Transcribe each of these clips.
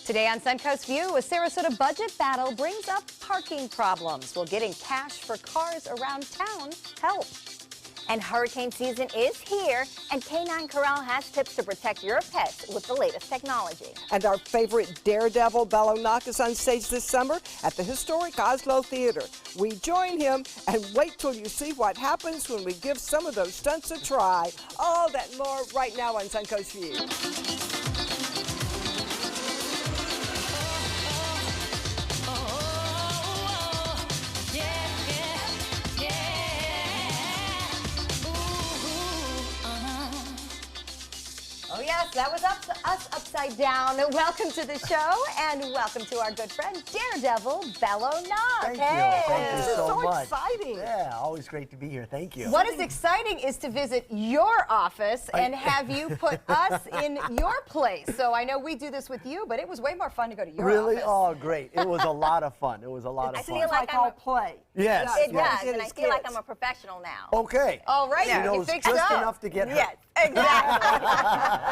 Today on Suncoast View, a Sarasota budget battle brings up parking problems. Will getting cash for cars around town help? And hurricane season is here, and Canine Corral has tips to protect your pets with the latest technology. And our favorite daredevil, Bello Knock, is on stage this summer at the historic Oslo Theater. We join him, and wait till you see what happens when we give some of those stunts a try. All that and more right now on Suncoast View. Oh yes, that was us upside down. Welcome to the show, and welcome to our good friend, Daredevil Bello Knock. Thank hey. you. Thank you so much. Exciting. Yeah, always great to be here. Thank you. What is exciting is to visit your office and have you put us in your place. So I know we do this with you, but it was way more fun to go to your really? office. Oh, great. It was a lot of fun. It was a lot of fun. I feel like all play. Yes. It yes. does, and I feel like I'm a professional now. Okay. All right, She knows you fixed just up. enough to get hurt. Yes, exactly.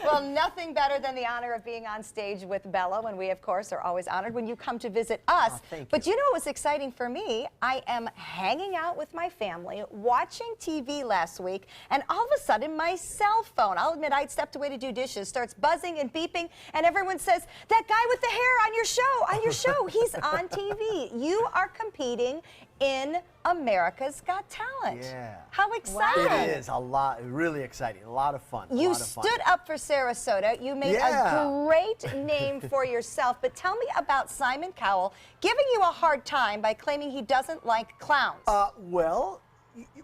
Well, nothing better than the honor of being on stage with Bello, and we, of course, are always honored when you come to visit us. Oh, thank but you. you know what was exciting for me? I am hanging out with my family, watching TV last week, and all of a sudden, my cell phone, I'll admit I'd stepped away to do dishes, starts buzzing and beeping, and everyone says, that guy with the hair on your show, he's on TV. You are competing in America's Got Talent. Yeah. How exciting. It is a lot, really exciting, a lot of fun. You stood up for Sarasota. You made a great name for yourself. But tell me about Simon Cowell giving you a hard time by claiming he doesn't like clowns. Well,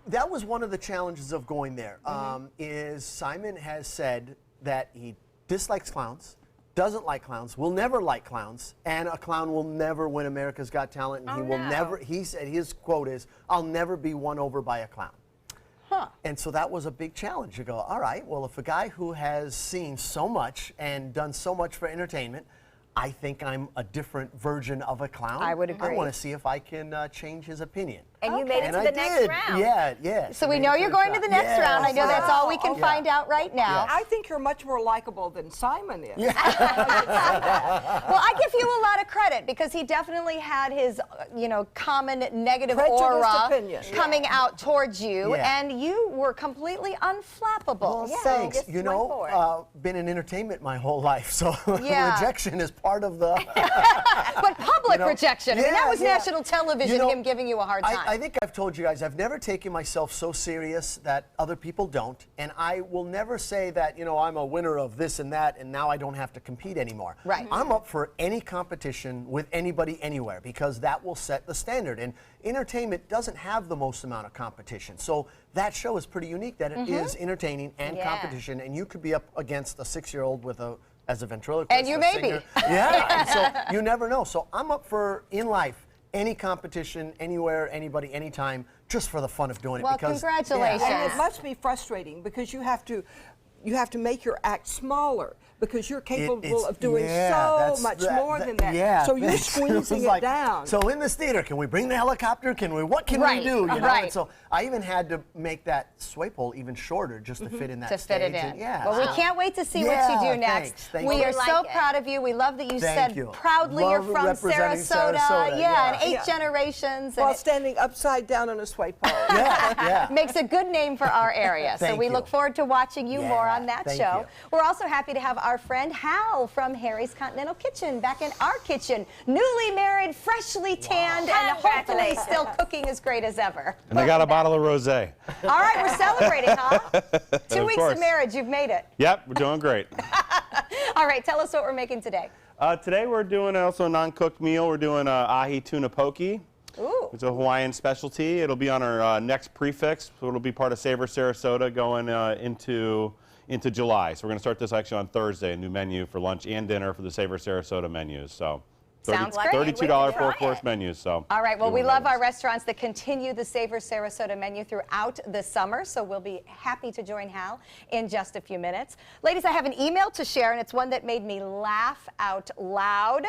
that was one of the challenges of going there. Is Simon has said that he dislikes clowns, doesn't like clowns, will never like clowns, and a clown will never win America's Got Talent, and he will never, he said, his quote is, I'll never be won over by a clown. Huh. And so that was a big challenge. You go, all right, well, if a guy who has seen so much and done so much for entertainment, I think I'm a different version of a clown. I would agree. I want to see if I can change his opinion. And you made it to the next round. Yeah. So we know you're going to the next round. I know that's all we can find out right now. I think you're much more likable than Simon is. Well, I give you a lot of credit because he definitely had his, common negative aura coming out towards you, and you were completely unflappable. Well, thanks. You know, been in entertainment my whole life, so rejection is part of the. But public rejection. I mean, that was national television. Him giving you a hard time. I think I've told you guys, I've never taken myself so serious that other people don't, and I will never say that, I'm a winner of this and that, and now I don't have to compete anymore. Right. I'm up for any competition with anybody anywhere because that will set the standard, and entertainment doesn't have the most amount of competition, so that show is pretty unique that it is entertaining and competition, and you could be up against a 6-year-old with as a ventriloquist. And you may be. Yeah, and so you never know. So I'm up for, in life, any competition, anywhere, anybody, anytime, just for the fun of doing it. Well, because, congratulations. And it must be frustrating because you have to make your act smaller because you're capable of doing so much more than that. Yeah, so you're squeezing it down. So in this theater, can we bring the helicopter? What can we do? And so I even had to make that sway pole even shorter just to fit in that stage. To fit it in. And, well, we can't wait to see what you do next. Thanks. We are so proud of you. We love that you said proudly you're from Sarasota. And 8 generations. While standing upside down on a sway pole. Makes a good name for our area. So we look forward to watching you more on that show. We're also happy to have our friend Hal from Harry's Continental Kitchen back in our kitchen. Newly married, freshly tanned, and hopefully still cooking as great as ever. And I got a bottle of rosé. All right, we're celebrating, huh? 2 weeks of marriage, you've made it. Yep, we're doing great. All right, tell us what we're making today. Today we're doing also a non-cooked meal. We're doing ahi tuna poke. Ooh. It's a Hawaiian specialty. It'll be on our next prefix, so it'll be part of Savor Sarasota going into July. So we're going to start this actually on Thursday, a new menu for lunch and dinner for the Savor Sarasota menus. So Sounds great. $32 4-course menus. So all right. Well, we love our restaurants that continue the Savor Sarasota menu throughout the summer. So we'll be happy to join Hal in just a few minutes. Ladies, I have an email to share, and it's one that made me laugh out loud.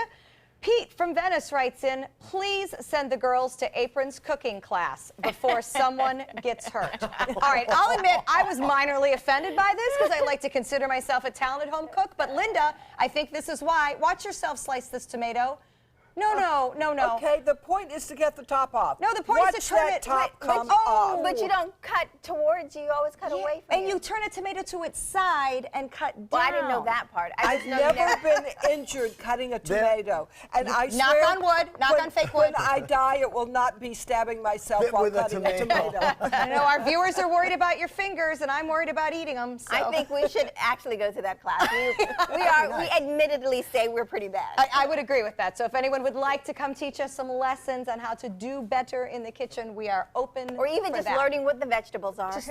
Pete from Venice writes in, please send the girls to Apron's cooking class before someone gets hurt. All right, I'll admit I was minorly offended by this because I like to consider myself a talented home cook, but Linda, I think this is why. Watch yourself slice this tomato. No. Okay, the point is to get the top off. No, the point is to turn that it. top come oh, off. But you don't cut towards you. You always cut away from and you turn a tomato to its side and cut down. Well, I didn't know that part. I I've just know you never been injured cutting a tomato. And I Knock swear, on wood, knock on fake wood. When I die, it will not be stabbing myself Bit while with a cutting a tomato. tomato. I know our viewers are worried about your fingers, and I'm worried about eating them. So. I think we should actually go to that class. We admittedly say we're pretty bad. I would agree with that. So if anyone would like to come teach us some lessons on how to do better in the kitchen, we are open. Or even for just that. learning what the vegetables are. Just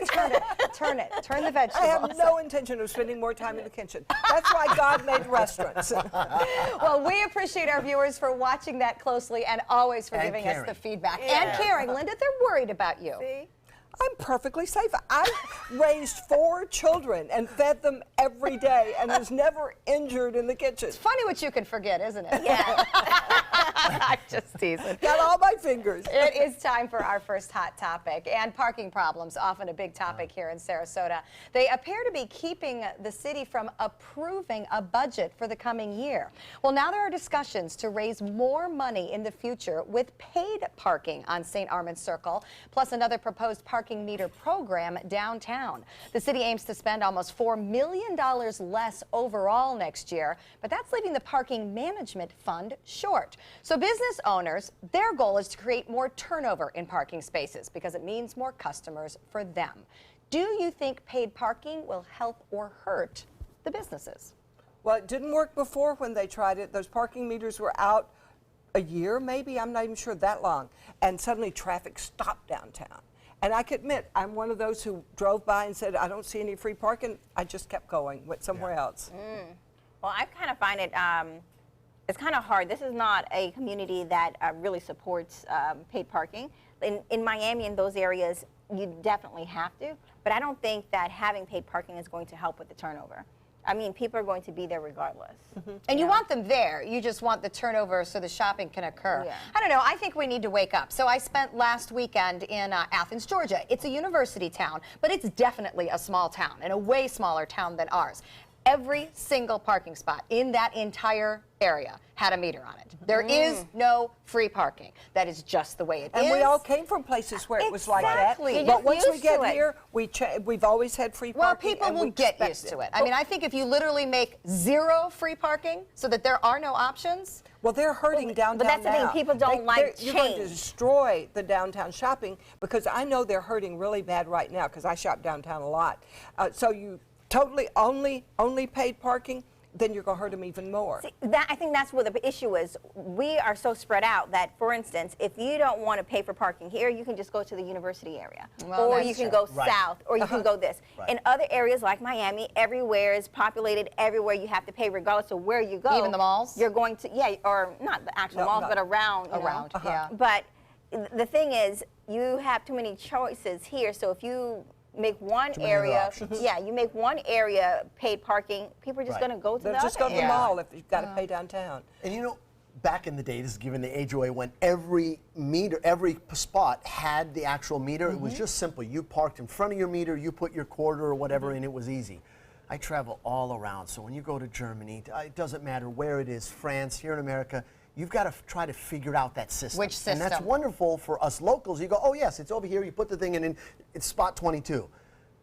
turn the vegetables. I have no intention of spending more time in the kitchen. That's why God made restaurants. Well, we appreciate our viewers for watching that closely and always for And giving us caring. the feedback. Yeah. And caring. Linda, they're worried about you. See? I'm perfectly safe. I raised 4 children and fed them every day and was never injured in the kitchen. It's funny what you can forget, isn't it? Yeah. I'm just teasing. Got all my fingers. It is time for our first hot topic, and parking problems, often a big topic here in Sarasota. They appear to be keeping the city from approving a budget for the coming year. Well, now there are discussions to raise more money in the future with paid parking on St. Armand Circle, plus another proposed parking meter program downtown. The city aims to spend almost $4 million less overall next year, but that's leaving the parking management fund short. So business owners, their goal is to create more turnover in parking spaces because it means more customers for them. Do you think paid parking will help or hurt the businesses? Well, it didn't work before when they tried it. Those parking meters were out a year, maybe, I'm not even sure that long. And suddenly traffic stopped downtown. And I can admit, I'm one of those who drove by and said, I don't see any free parking. I just kept going, went somewhere else. Well, I kind of find it, it's kind of hard. This is not a community that really supports paid parking. In Miami and those areas, you definitely have to. But I don't think that having paid parking is going to help with the turnover. I mean, people are going to be there regardless. And you want them there. You just want the turnover so the shopping can occur. Yeah. I don't know. I think we need to wake up. So I spent last weekend in Athens, Georgia. It's a university town, but it's definitely a small town and a way smaller town than ours. Every single parking spot in that entire area had a meter on it. There is no free parking. That is just the way it is. And we all came from places where it was like that. Exactly. You're But just once we used get to it. here, we've always had free Well, parking. people and will we get expect used to it. I mean, I think if you literally make 0 free parking so that there are no options. Well, they're hurting downtown but that's the thing, now. people don't like You're going to change. destroy the downtown shopping because I know they're hurting really bad right now because I shop downtown a lot. So you totally only paid parking, then you're going to hurt them even more. See, I think that's what the issue is. We are so spread out that, for instance, if you don't want to pay for parking here, you can just go to the university area. Well, or that's you can true. go south, or you can go this. Right. In other areas like Miami, everywhere is populated, everywhere you have to pay regardless of where you go. Even the malls? You're going to, yeah, or not the actual No, malls, no. but around. you know. Around, yeah. But the thing is, you have too many choices here, so if you make one Too many other area, options. yeah, you make one area paid parking, people are just Right. going to go to They'll the just other go to the area. mall if you've got to pay downtown. And you know, back in the day, this is given the age away, when every meter, every spot had the actual meter, it was just simple. You parked in front of your meter, you put your quarter or whatever, and it was easy. I travel all around, so when you go to Germany, it doesn't matter where it is, France, here in America, you've got to try to figure out that system. Which And that's system? wonderful for us locals. You go, oh yes, it's over here, you put the thing in, and it's spot 22.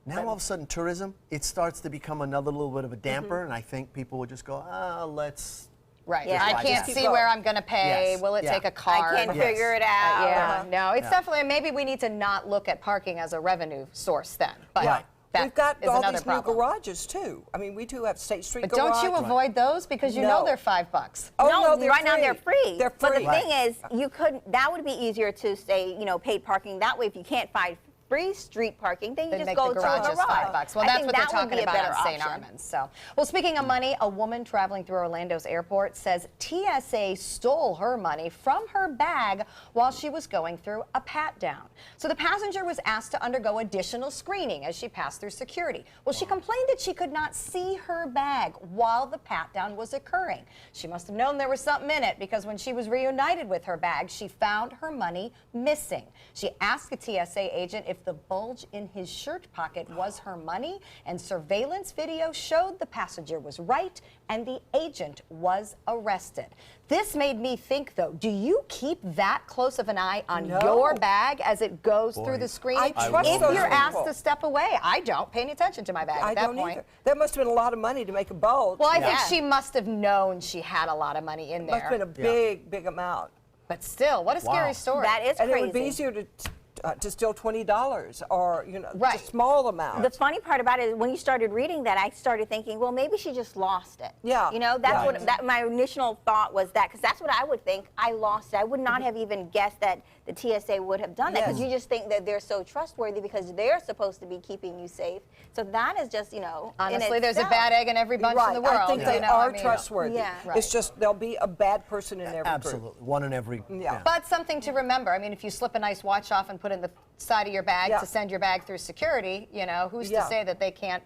Now all of a sudden tourism, it starts to become another little bit of a damper, and I think people would just go, let's. Right. Yeah. I Just can't keep see going. where I'm going to pay. Yes. Will it Yeah. take a card? I can't Yes. figure it out. Yeah, no, it's definitely, maybe we need to not look at parking as a revenue source then. But Right. that We've got is all another these problem. new garages too. I mean, we do have State Street But garage. don't you avoid those because you know No. they're $5? Oh, no, they're right now free. they're free. They're But free. the thing is, you couldn't. That would be easier to say, paid parking. That way, if you can't free street parking, then you They just make go the to a garages garage. $5. Well, I that's think what they're that would talking be a about better on St. option. Armands. So, well, speaking of money, a woman traveling through Orlando's airport says TSA stole her money from her bag while she was going through a pat-down. So the passenger was asked to undergo additional screening as she passed through security. Well, she complained that she could not see her bag while the pat-down was occurring. She must have known there was something in it, because when she was reunited with her bag, she found her money missing. She asked a TSA agent if the bulge in his shirt pocket was her money, and surveillance video showed the passenger was right and the agent was arrested. This made me think, though, do you keep that close of an eye on your bag as it goes through the screening? I trust If those you're asked people. to step away, I don't pay any attention to my bag I at that don't point. either. That must have been a lot of money to make a bulge. Well, I think Yeah. she must have known she had a lot of money in must there. have been a big, big amount. But still, what a scary story. That is And crazy. it would be easier to steal $20 or, you know, Right. just small amount. The funny part about it is when you started reading that, I started thinking, well, maybe she just lost it. Yeah. You know, that's Right. what my initial thought was, that because that's what I would think. I lost it. I would not have even guessed that the TSA would have done that, because Yes. you just think that they're so trustworthy because they're supposed to be keeping you safe. So that is just, you know, in Honestly, there's a itself. bad egg in every bunch right. in the world. I think you they know, are I mean, trustworthy. Yeah. It's just there'll be a bad person in every group. Absolutely, one in every. Yeah. But something to remember. I mean, if you slip a nice watch off and put it in the side of your bag Yeah. to send your bag through security, you know, who's Yeah. to say that they can't?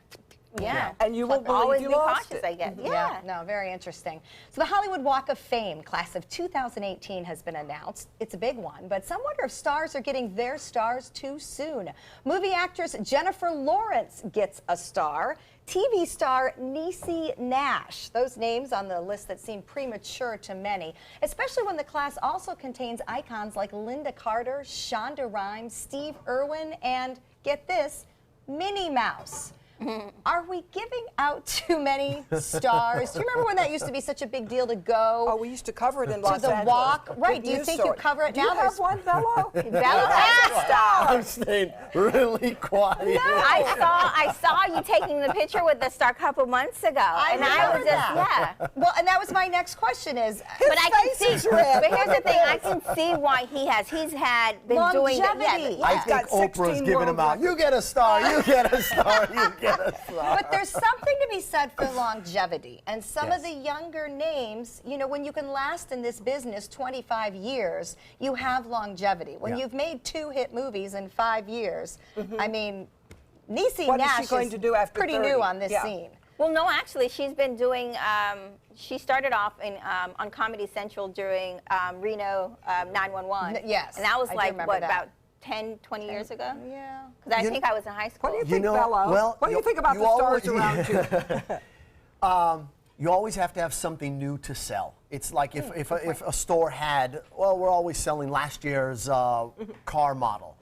Yeah. And you won't believe always you be lost cautious, it. I guess. Yeah. No, very interesting. So the Hollywood Walk of Fame class of 2018 has been announced. It's a big one, but some wonder if stars are getting their stars too soon. Movie actress Jennifer Lawrence gets a star. TV star Niecy Nash. Those names on the list that seem premature to many, especially when the class also contains icons like Linda Carter, Shonda Rhimes, Steve Irwin, and get this, Minnie Mouse. Are we giving out too many stars? Do you remember when that used to be such a big deal to go Oh, we used to cover it in to Los the Angeles. walk? Right. Good Do you news think story. you cover it Do now? you have one, Bello? Bella has a star. I'm staying really quiet. I saw you taking the picture with the star a couple months ago, and I was remember just that. Well, and that was my next question is, But I can face see. is red. But here's the thing: I can see why he's had been doing that. Longevity. Yeah, I He's think got 16 Oprah's giving world them out. records. You get a star. You get a star. You get a star. but there's something to be said for longevity. And some of Yes. the younger names, you know, when you can last in this business 25 years, you have longevity. When Yeah. you've made 2 hit movies in 5 years, I mean, Niecy What is Nash she going to do after pretty 30? new on this Yeah. scene. Well, no, actually, she's been doing. She started off on Comedy Central during Reno 911. Yes, and that was I do like remember what, that. about 10, 20 years ago? Yeah. Because I You- think I was in high school. What do you You think, know, Bello? well, What do you you- think about you the stars always- around you? You always have to have something new to sell. It's like Hmm, if a store had, well, we're always selling last year's car model.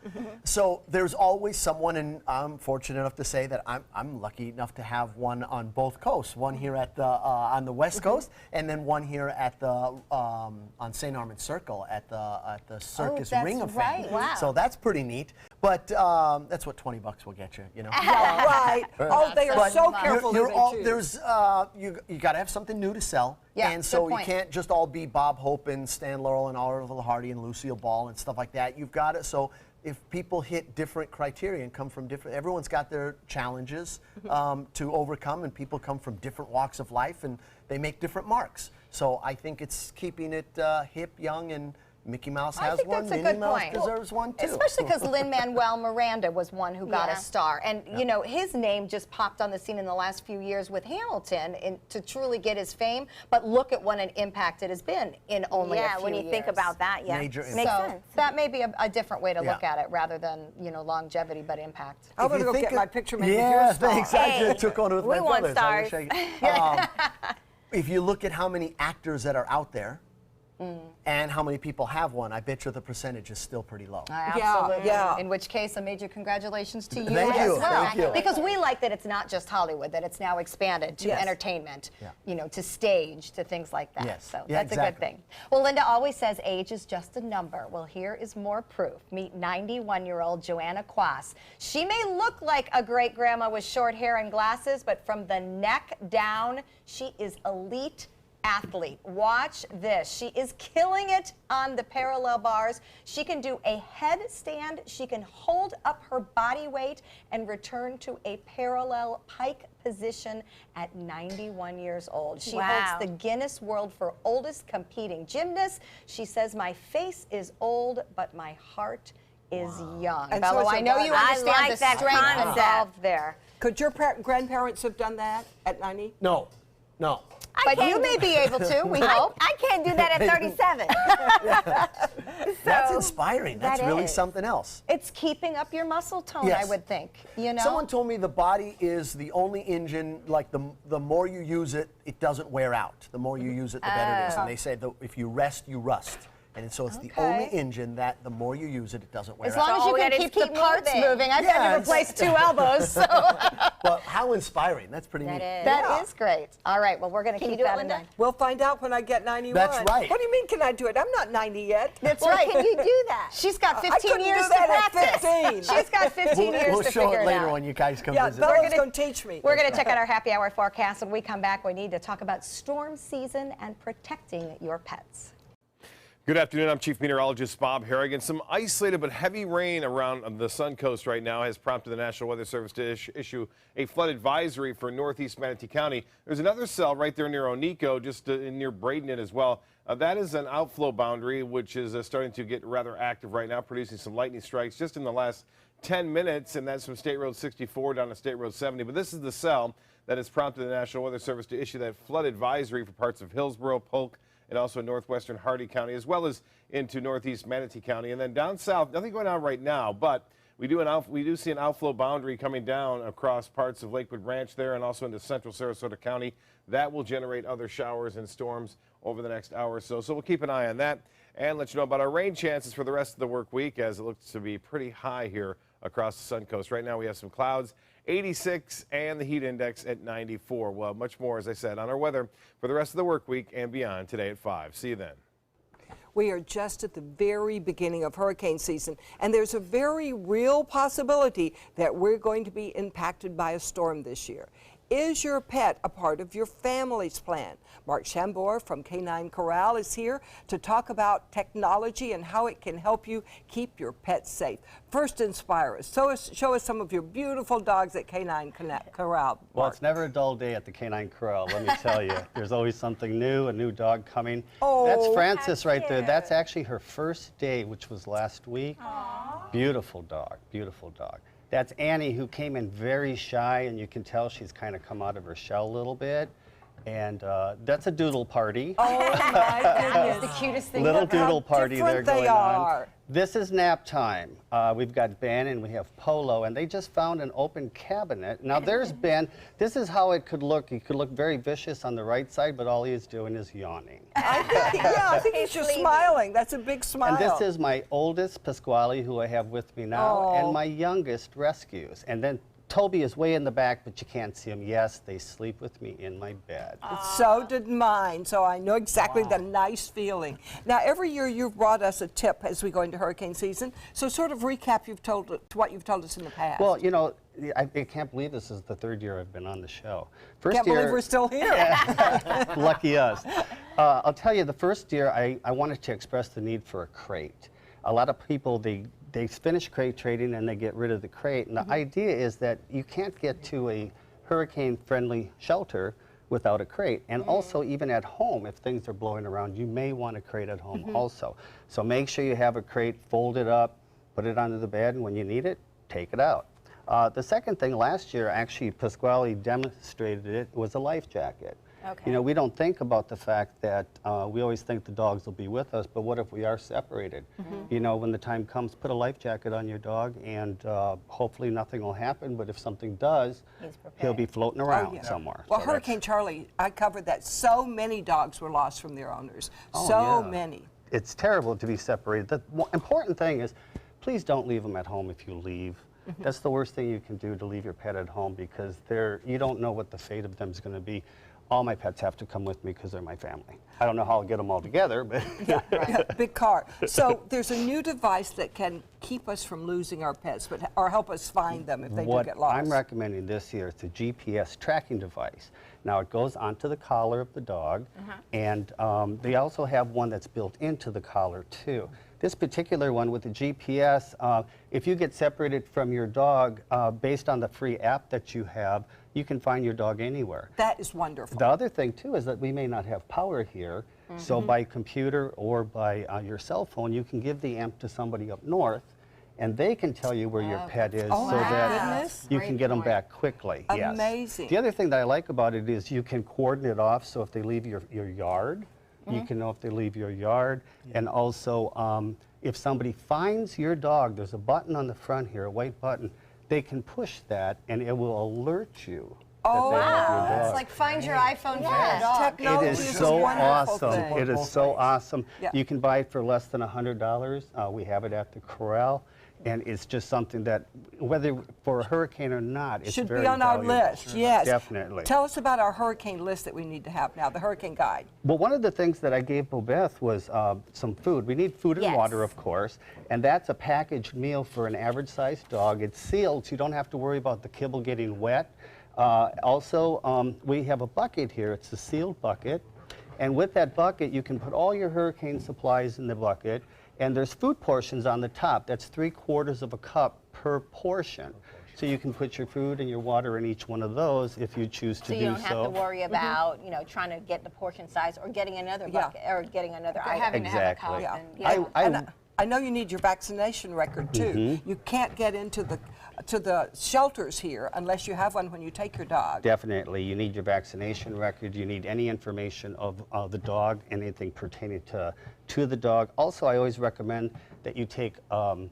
So there's always someone, and I'm fortunate enough to say that I'm lucky enough to have one on both coasts. One here at the on the West Coast, and then one here at the on St. Armand Circle at the Circus that's Ring of right. Fame. Wow. So that's pretty neat. But that's what $20 will get you. You know. Right. Oh, they are But so you're- careful You're who all, they choose. there's you got to have something new to sell. Yeah, and good so you point. can't just all be Bob Hope and Stan Laurel and Oliver Hardy and Lucille Ball and stuff like that. You've got it. So if people hit different criteria and come from different, everyone's got their challenges to overcome, and people come from different walks of life and they make different marks. So I think it's keeping it hip, young, and Mickey Mouse I has think one. that's a Minnie good Mouse point. deserves one too. Especially because Lin-Manuel Miranda was one who got Yeah. a star. And, you know, his name just popped on the scene in the last few years with Hamilton to truly get his fame. But look at what an impact it has been in only a Yeah, few when you think years. about that, yeah, Major makes so sense. that may be a different way to look Yeah. at it rather than, you know, longevity, but impact. I'm If going to you go think get of- my picture made yeah, with your star. thanks. I Hey, took one with we my want brothers. I wish stars. if you look at how many actors that are out there and how many people have one, I bet you the percentage is still pretty low. Absolutely. yeah. In which case, a major congratulations to you Thank as you, well. thank you. Because we like that it's not just Hollywood, that it's now expanded to Yes. entertainment, Yeah. you know, to stage, to things like that. Yes. So Yeah, that's a good exactly. thing. Well, Linda always says age is just a number. Well, here is more proof. Meet 91-year-old Joanna Quas. She may look like a great grandma with short hair and glasses, but from the neck down, she is elite athlete. Watch this. She is killing it on the parallel bars. She can do a headstand. She can hold up her body weight and return to a parallel pike position at 91 years old. She Wow. holds the Guinness World for oldest competing gymnast. She says, "My face is old, but my heart is young." And so Bello, is her I know you body. understand I like the that strength concept. involved there. Could your grandparents have done that at 90? No, no. But you may be able to, we hope. I can't do that at 37. That's So, inspiring. That's that really is. something else. It's keeping up your muscle tone, Yes. I would think. You know? Someone told me the body is the only engine, like the more you use it, it doesn't wear out. The more you use it, the better it is. And they say that if you rest, you rust. And so it's the only Okay. engine that the more you use it, it doesn't wear As out. long as all you we can gotta do keep is the keep parts moving. moving. I've Yeah, had to it's- replace 2 elbows, so Well, how inspiring. That's pretty neat. That is. that is great. All right, well, we're going to Can you keep do it, that in Linda? mind. We'll find out when I get 91. That's right. What do you mean, can I do it? I'm not 90 yet. That's Well, right. can you do that? She's got I 15 couldn't years do that to at practice. 15. She's got 15 years We'll to show figure it it later out. when you guys come Yeah, visit. Bella's gonna- going to teach me. We're going to check out our happy hour forecast. When we come back, we need to talk about storm season and protecting your pets. Good afternoon. I'm Chief Meteorologist Bob Harrigan. Some isolated but heavy rain around the Suncoast right now has prompted the National Weather Service to issue a flood advisory for northeast Manatee County. There's another cell right there near Oneiko, just near Bradenton as well. That is an outflow boundary, which is starting to get rather active right now, producing some lightning strikes just in the last 10 minutes, and that's from State Road 64 down to State Road 70. But this is the cell that has prompted the National Weather Service to issue that flood advisory for parts of Hillsborough, Polk, and also northwestern Hardy County, as well as into northeast Manatee County. And then down south, nothing going on right now, but we do see an outflow boundary coming down across parts of Lakewood Ranch there and also into central Sarasota County. That will generate other showers and storms over the next hour or so. So we'll keep an eye on that and let you know about our rain chances for the rest of the work week, as it looks to be pretty high here across the Suncoast. Right now we have some clouds, 86, and the heat index at 94. Well, much more, as I said, on our weather for the rest of the work week and beyond today at 5. See you then. We are just at the very beginning of hurricane season, and there's a very real possibility that we're going to be impacted by a storm this year. Is your pet a part of your family's plan? Mark Shambor from Canine Corral is here to talk about technology and how it can help you keep your pets safe. First, inspire us. Show us some of your beautiful dogs at Canine Corral. Well, Mark. it's never a dull day at the Canine Corral, let me tell you. There's always something new, a new dog coming. Oh, that's Frances how right there. cute. That's actually her first day, which was last week. Beautiful dog, beautiful dog. That's Annie, who came in very shy, and you can tell she's kind of come out of her shell a little bit. And that's a doodle party. Oh my goodness. The cutest thing Little ever. doodle party there different they going are. on. This is nap time. We've got Ben and we have Polo, and they just found an open cabinet. Now there's Ben. This is how it could look. He could look very vicious on the right side, but all he is doing is yawning. I think he's just smiling. That's a big smile. And this is my oldest Pasquale, who I have with me now, Oh. and my youngest rescues. And then Toby is way in the back, but you can't see him. Yes, they sleep with me in my bed. So did mine, so I know exactly the nice feeling. Now, every year you've brought us a tip as we go into hurricane season, so sort of recap what you've told us in the past. Well, you know, I can't believe this is the third year I've been on the show. First Can't year, believe we're still here. lucky us. I'll tell you, the first year I wanted to express the need for a crate. A lot of people, they finish crate trading and they get rid of the crate. And the idea is that you can't get to a hurricane-friendly shelter without a crate. And also, even at home, if things are blowing around, you may want a crate at home also. So make sure you have a crate, fold it up, put it under the bed, and when you need it, take it out. The second thing, last year, actually, Pasquale demonstrated it, was a life jacket. Okay. You know, we don't think about the fact that we always think the dogs will be with us, but what if we are separated? You know, when the time comes, put a life jacket on your dog, and hopefully nothing will happen, but if something does, he'll be floating around somewhere. Well, So Hurricane Charlie, I covered that. So many dogs were lost from their owners. Oh, So yeah. many. It's terrible to be separated. The important thing is, please don't leave them at home if you leave. That's the worst thing you can do, to leave your pet at home, because you don't know what the fate of them is going to be. All my pets have to come with me because they're my family. I don't know how I'll get them all together, but Yeah, big car. So there's a new device that can keep us from losing our pets, or help us find them if they do what get lost. I'm recommending this year is a GPS tracking device. Now it goes onto the collar of the dog, and they also have one that's built into the collar too. This particular one with the GPS, if you get separated from your dog, based on the free app that you have, you can find your dog anywhere. That is wonderful. The other thing too is that we may not have power here, so by computer or by your cell phone, you can give the amp to somebody up north, and they can tell you where your pet is, Oh, so my that goodness. you can get them back quickly. Yes. Amazing. The other thing that I like about it is you can coordinate it off, so if they leave your yard, you can know if they leave your yard, and also if somebody finds your dog, there's a button on the front here, a white button, they can push that and it will alert you. Oh, that they have your wow. dog. It's like find your iPhone for your dog. Technology It is is so a wonderful awesome. thing. It is so awesome. Yeah. You can buy it for less than $100. We have it at the corral, and it's just something that, whether for a hurricane or not, it's Should very be on our valuable. list, yes. Definitely. Tell us about our hurricane list that we need to have now, the hurricane guide. Well, one of the things that I gave Bobeth was some food. We need food and Yes. water, of course, and that's a packaged meal for an average-sized dog. It's sealed, so you don't have to worry about the kibble getting wet. Also, we have a bucket here. It's a sealed bucket, and with that bucket, you can put all your hurricane supplies in the bucket, and there's food portions on the top. That's 3/4 of a cup per portion. So you can put your food and your water in each one of those if you choose to So do you so. don't have to worry about, trying to get the portion size or getting another bucket or getting another item. having to have a Exactly. cup. Yeah. And, And I know you need your vaccination record too. You can't get into the shelters here unless you have one when you take your dog. Definitely. You need your vaccination record. You need any information of the dog, anything pertaining to the dog. Also, I always recommend that you take a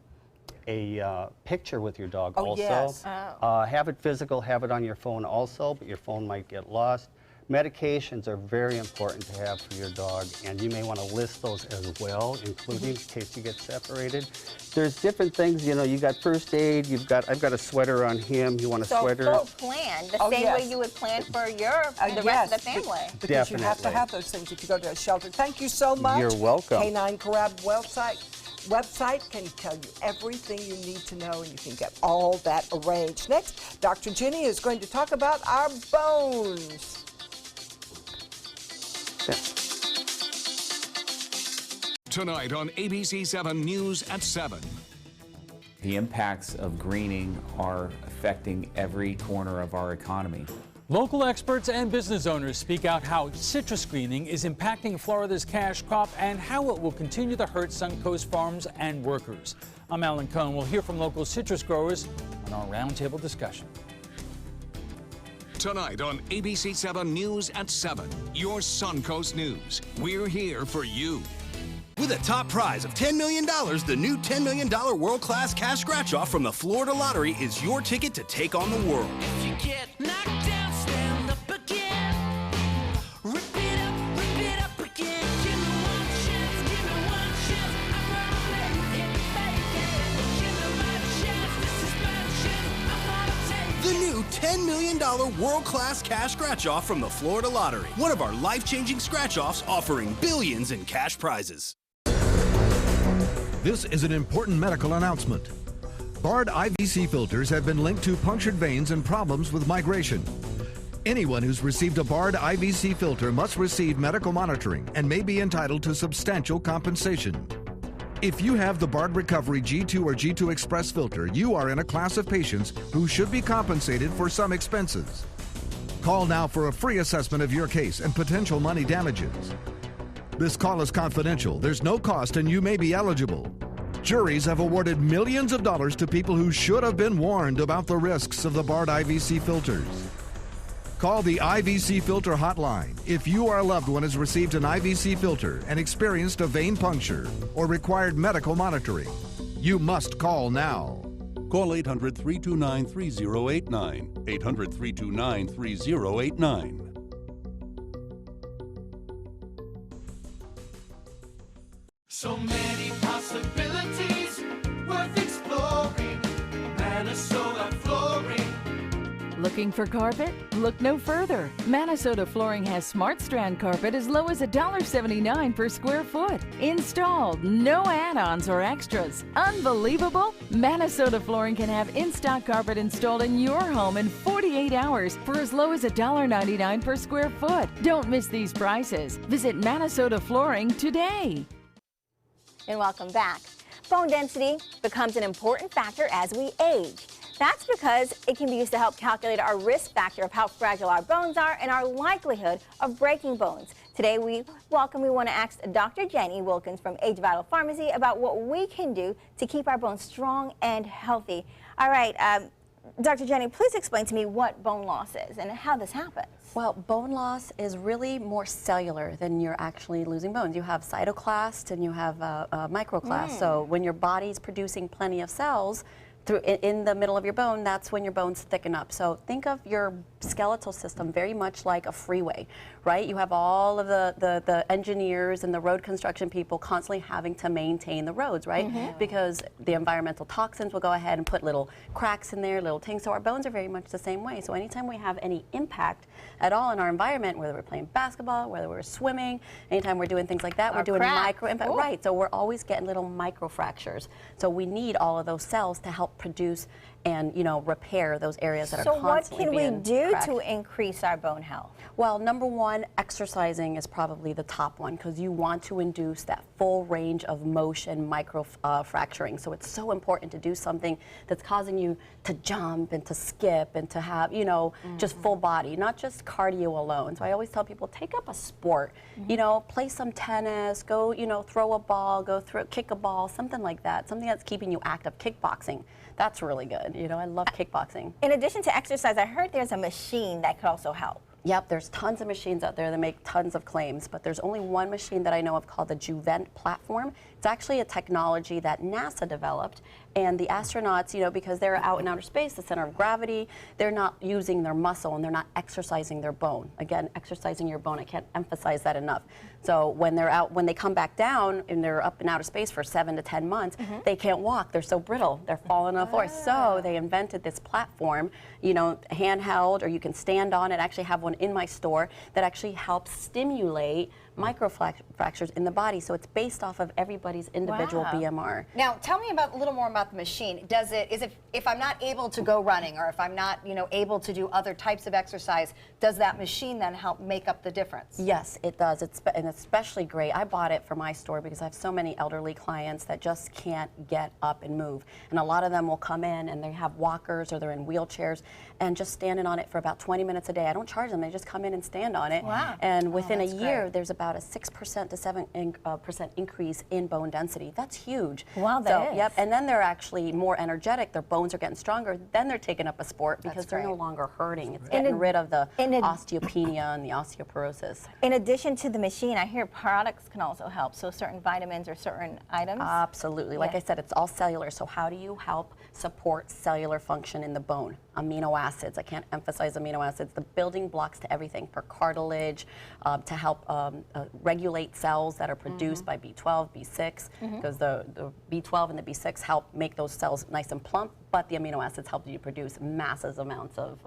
picture with your dog Oh, also. yes. Have it physical, have it on your phone also, but your phone might get lost. Medications are very important to have for your dog, and you may want to list those as well, including in case you get separated. There's different things, you got first aid, I've got a sweater on him, you want a So sweater. full plan, the same yes. way you would plan for the rest Yes, of the family. Because you have to Definitely. have those things if you go to a shelter. Thank you so much. You're welcome. Canine Corral website can tell you everything you need to know, and you can get all that arranged. Next, Dr. Jenny is going to talk about our bones. Tonight on ABC 7 News at 7. The impacts of greening are affecting every corner of our economy. Local experts and business owners speak out how citrus greening is impacting Florida's cash crop and how it will continue to hurt Suncoast farms and workers. I'm Alan Cohn. We'll hear from local citrus growers on our roundtable discussion. Tonight on ABC 7 News at 7. Your Suncoast News. We're here for you. With a top prize of $10 million, the new $10 million world-class cash scratch-off from the Florida Lottery is your ticket to take on the world. If you get knocked down, stand up again. Rip it up again. Give me one chance, I'm gonna let it make it. Give me my chance, this is my chance, I'm gonna take it. The new $10 million world-class cash scratch-off from the Florida Lottery. One of our life-changing scratch-offs offering billions in cash prizes. This is an important medical announcement. Bard IVC filters have been linked to punctured veins and problems with migration. Anyone who's received a Bard IVC filter must receive medical monitoring and may be entitled to substantial compensation. If you have the Bard Recovery G2 or G2 Express filter, you are in a class of patients who should be compensated for some expenses. Call now for a free assessment of your case and potential money damages. This call is confidential, there's no cost, and you may be eligible. Juries have awarded millions of dollars to people who should have been warned about the risks of the Bard IVC filters. Call the IVC Filter Hotline if you or a loved one has received an IVC filter and experienced a vein puncture or required medical monitoring. You must call now. Call 800-329-3089. 800-329-3089. So many possibilities worth exploring. Minnesota flooring. Looking for carpet? Look no further. Minnesota Flooring has Smart Strand carpet as low as $1.79 per square foot. Installed, no add-ons or extras. Unbelievable? Minnesota Flooring can have in-stock carpet installed in your home in 48 hours for as low as $1.99 per square foot. Don't miss these prices. Visit Minnesota Flooring today. And welcome back. Bone density becomes an important factor as we age. That's because it can be used to help calculate our risk factor of how fragile our bones are and our likelihood of breaking bones. Today we want to ask Dr. Jenny Wilkins from Age Vital Pharmacy about what we can do to keep our bones strong and healthy. All right, Dr. Jenny, please explain to me what bone loss is and how this happens. Well, bone loss is really more cellular than you're actually losing bones. You have cytoclast and you have microclast. So when your body's producing plenty of cells in the middle of your bone, that's when your bones thicken up. So think of your skeletal system very much like a freeway, right? You have all of the engineers and the road construction people constantly having to maintain the roads, right? Because the environmental toxins will go ahead and put little cracks in there, little things. So our bones are very much the same way. So anytime we have any impact at all in our environment, whether we're playing basketball, whether we're swimming, anytime we're doing things like that, we're doing micro impact. Right, so we're always getting little micro fractures. So we need all of those cells to help produce and, you know, repair those areas that are constantly being So what can we do cracked. to increase our bone health? Well, number one, exercising is probably the top one because you want to induce that full range of motion, micro fracturing. So it's so important to do something that's causing you to jump and to skip and to have, you know, just full body, not just cardio alone. So I always tell people, take up a sport, you know, play some tennis, go, you know, throw a ball, kick a ball, something like that, something that's keeping you active. Kickboxing, that's really good. You know, I love kickboxing. In addition to exercise, I heard there's a machine that could also help. Yep, there's tons of machines out there that make tons of claims, but there's only one machine that I know of called the Juvent platform. It's actually a technology that NASA developed, and the astronauts, you know, because they're out in outer space, the center of gravity, they're not using their muscle and they're not exercising their bone. Again, exercising your bone, I can't emphasize that enough. So when they're out, when they come back down and they're up in outer space for 7 to 10 months, they can't walk. They're so brittle. They're falling on the floor. So they invented this platform, you know, handheld, or you can stand on it. I actually have one in my store that actually helps stimulate microfractures in the body. So it's based off of everybody's individual BMR. Now, tell me a little more about the machine. Is it if I'm not able to go running, or if I'm not, you know, able to do other types of exercise, does that machine then help make up the difference? Yes, it does. It's especially great. I bought it for my store because I have so many elderly clients that just can't get up and move. And a lot of them will come in and they have walkers or they're in wheelchairs, and just standing on it for about 20 minutes a day. I don't charge them. They just come in and stand on it. Wow. And within a that's year, great. there's about a 6% to 7% increase in bone density. That's huge. Wow, that is. Yep. And then they're actually more energetic. Their bones are getting stronger. Then they're taking up a sport because they're no longer hurting. It's getting rid of the osteopenia and the osteoporosis. In addition to the machine, I hear products can also help. So certain vitamins or certain items? Absolutely. Like I said, it's all cellular. So how do you help support cellular function in the bone? Amino acids. I can't emphasize amino acids. The building blocks to everything, for cartilage, to help regulate cells that are produced by B12, B6, because the B12 and the B6 help make those cells nice and plump, but the amino acids help you produce massive amounts of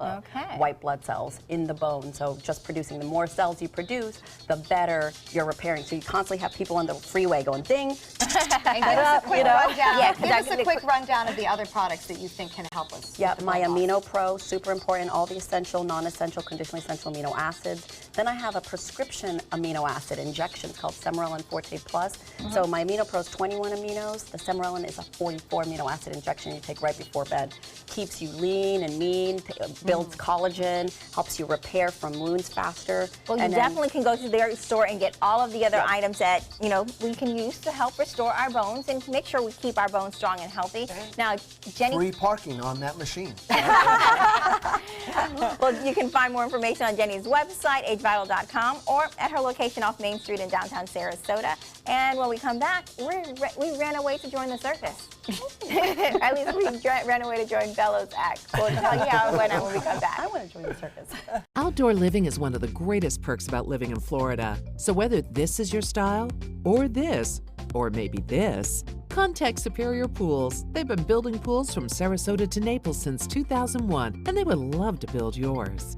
white blood cells in the bone. So just producing, the more cells you produce, the better you're repairing. So you constantly have people on the freeway going ding, Give us a quick rundown. Give us a quick rundown of the other products that you think can help us. Yeah, my Amino Pro, super important, all the essential, non-essential, conditionally essential amino acids. Then I have a prescription amino acid injection called Semarelin Forte Plus. So my Amino Pro is 21 aminos. The Semarelin is a 44 amino acid injection you take right before bed. Keeps you lean and mean, builds collagen, helps you repair from wounds faster. Well, you definitely can go to their store and get all of the other items that, you know, we can use to help restore our bones and make sure we keep our bones strong and healthy. Now, Jenny... Free parking on that machine. Well, you can find more information on Jenny's website, agevital.com, or at her location off Main Street in downtown Sarasota. And when we come back, we ran away to join the circus. At least we ran away to join Bellows Act. We'll tell you how it went when we come back. I want to join the circus. Outdoor living is one of the greatest perks about living in Florida. So whether this is your style, or this, or maybe this, Contact Superior Pools. They've been building pools from Sarasota to Naples since 2001, and they would love to build yours.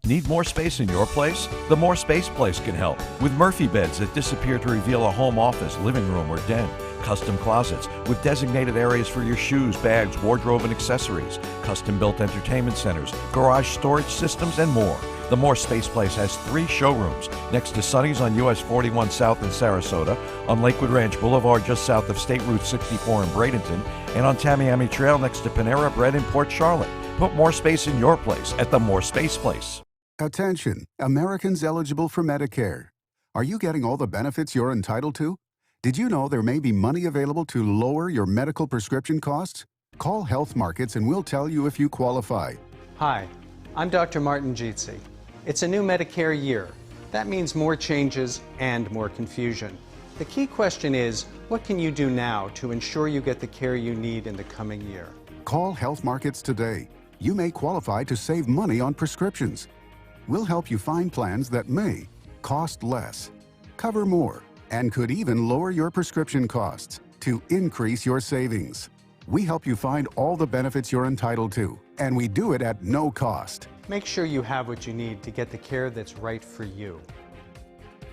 Need more space in your place? The More Space Place can help with Murphy beds that disappear to reveal a home office, living room, or den. Custom closets with designated areas for your shoes, bags, wardrobe, and accessories. Custom-built entertainment centers, garage storage systems, and more. The More Space Place has 3 showrooms next to Sonny's on US 41 South in Sarasota, on Lakewood Ranch Boulevard just south of State Route 64 in Bradenton, and on Tamiami Trail next to Panera Bread in Port Charlotte. Put more space in your place at the More Space Place. Attention, Americans eligible for Medicare. Are you getting all the benefits you're entitled to? Did you know there may be money available to lower your medical prescription costs? Call Health Markets and we'll tell you if you qualify. Hi, I'm Dr. Martin Jeetzy. It's a new Medicare year. That means more changes and more confusion. The key question is, what can you do now to ensure you get the care you need in the coming year? Call Health Markets today. You may qualify to save money on prescriptions. We'll help you find plans that may cost less, cover more, and could even lower your prescription costs to increase your savings. We help you find all the benefits you're entitled to, and we do it at no cost. Make sure you have what you need to get the care that's right for you.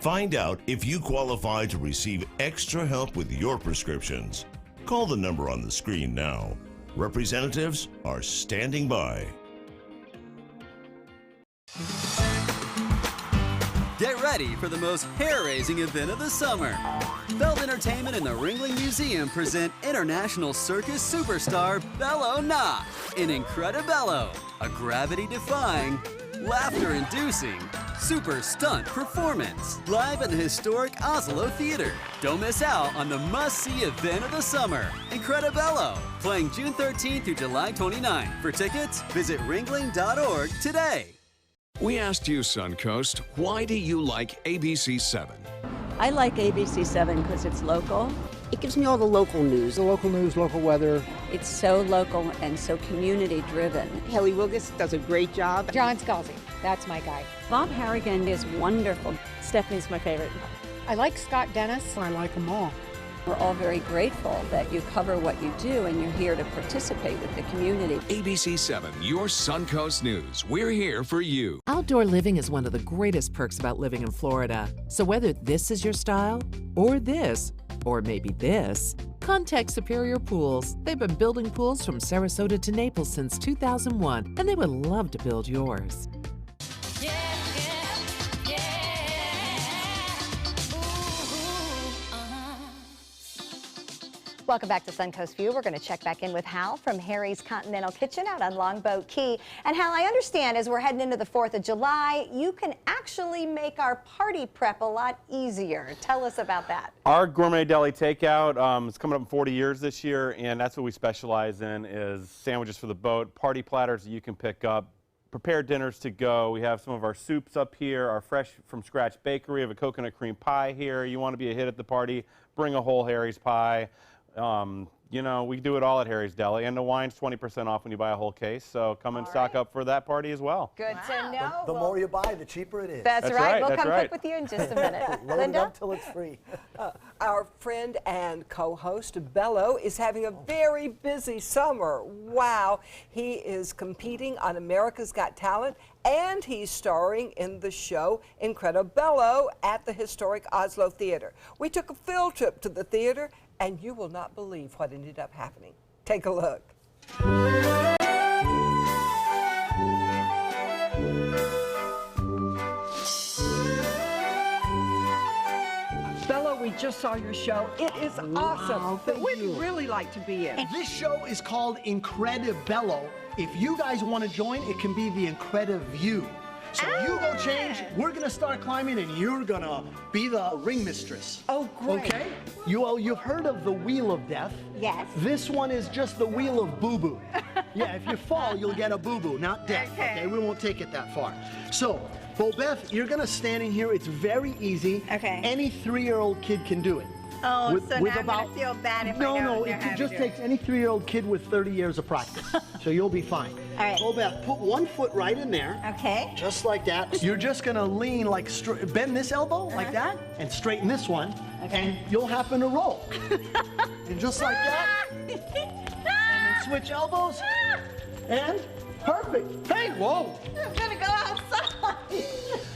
Find out if you qualify to receive extra help with your prescriptions. Call the number on the screen now. Representatives are standing by. Get ready for the most hair-raising event of the summer. Feld Entertainment and the Ringling Museum present international circus superstar Bello Knock in Incredibello, a gravity-defying, laughter-inducing, super stunt performance live at the historic Oslo Theater. Don't miss out on the must-see event of the summer, Incredibello, playing June 13th through July 29th. For tickets, visit ringling.org today. We asked you, Suncoast, why do you like ABC7? I like ABC7 because it's local. It gives me all the local news, local weather. It's so local and so community-driven. Haley Wilgus does a great job. John Scalzi, that's my guy. Bob Harrigan is wonderful. Stephanie's my favorite. I like Scott Dennis. I like them all. We're all very grateful that you cover what you do and you're here to participate with the community. ABC7, your Suncoast News. We're here for you. Outdoor living is one of the greatest perks about living in Florida. So whether this is your style, or this, or maybe this, contact Superior Pools. They've been building pools from Sarasota to Naples since 2001, and they would love to build yours. Welcome back to Suncoast View. We're going to check back in with Hal from Harry's Continental Kitchen out on Longboat Key. And Hal, I understand as we're heading into the 4th of July, you can actually make our party prep a lot easier. Tell us about that. Our gourmet deli takeout is coming up in 40 years this year, and that's what we specialize in is sandwiches for the boat, party platters that you can pick up, prepared dinners to go. We have some of our soups up here, our fresh from scratch bakery. We have a coconut cream pie here. You want to be a hit at the party, bring a whole Harry's pie. You know, we do it all at Harry's Deli, and the wine's 20% off when you buy a whole case, so come and stock up for that party as well. Good to know. The more you buy, the cheaper it is. That's right. We'll come cook with you in just a minute. Load it up till it's free. Our friend and co-host Bello is having a very busy summer. Wow. He is competing on America's Got Talent, and he's starring in the show Incredibello at the historic Oslo Theater. We took a field trip to the theater, and you will not believe what ended up happening. Take a look. Bello, we just saw your show. It is awesome. We'd really like to be in. This show is called Incredibello. If you guys want to join, it can be the Incrediview. So you go change, we're gonna start climbing, and you're gonna be the ring mistress. Oh, great. Okay? You've heard of the Wheel of Death? Yes. This one is just the Wheel of Boo-Boo. Yeah, if you fall, you'll get a boo-boo, not death. Okay, we won't take it that far. So, Bobeth, you're gonna stand in here. It's very easy. Okay. Any 3-year-old kid can do it. Oh, with, so with now I'm about gonna feel bad if I no, don't no. know It how to just do takes any 3-year-old kid with 30 years of practice, so you'll be fine. All right. Go back. Put one foot right in there. Okay. Just like that. You're just gonna lean like bend this elbow like that, and straighten this one, and you'll happen to roll. And just like that. And then switch elbows. And perfect. Hey, whoa. I'm gonna go outside.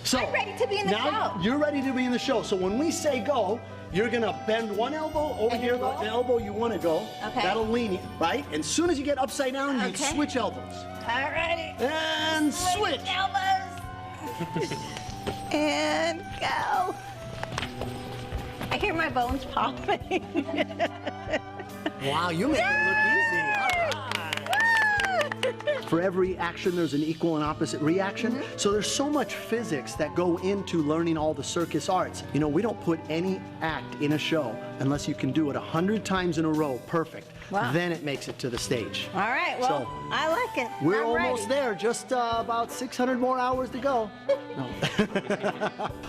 So I'm ready to be in the now show. you're ready to be in the show. So when we say go, you're gonna bend one elbow over And here, you roll? the elbow you want to go. Okay. That'll lean you, right? And as soon as you get upside down, you Okay. switch elbows. Alrighty. And switch. Elbows. And go. I hear my bones popping. Wow, you make it look easy. For every action, there's an equal and opposite reaction. So there's so much physics that go into learning all the circus arts. You know, we don't put any act in a show unless you can do it 100 times in a row, perfect. Wow. Then it makes it to the stage. All right, well, So, I like it. We're I'm almost ready. there, just about 600 more hours to go. No.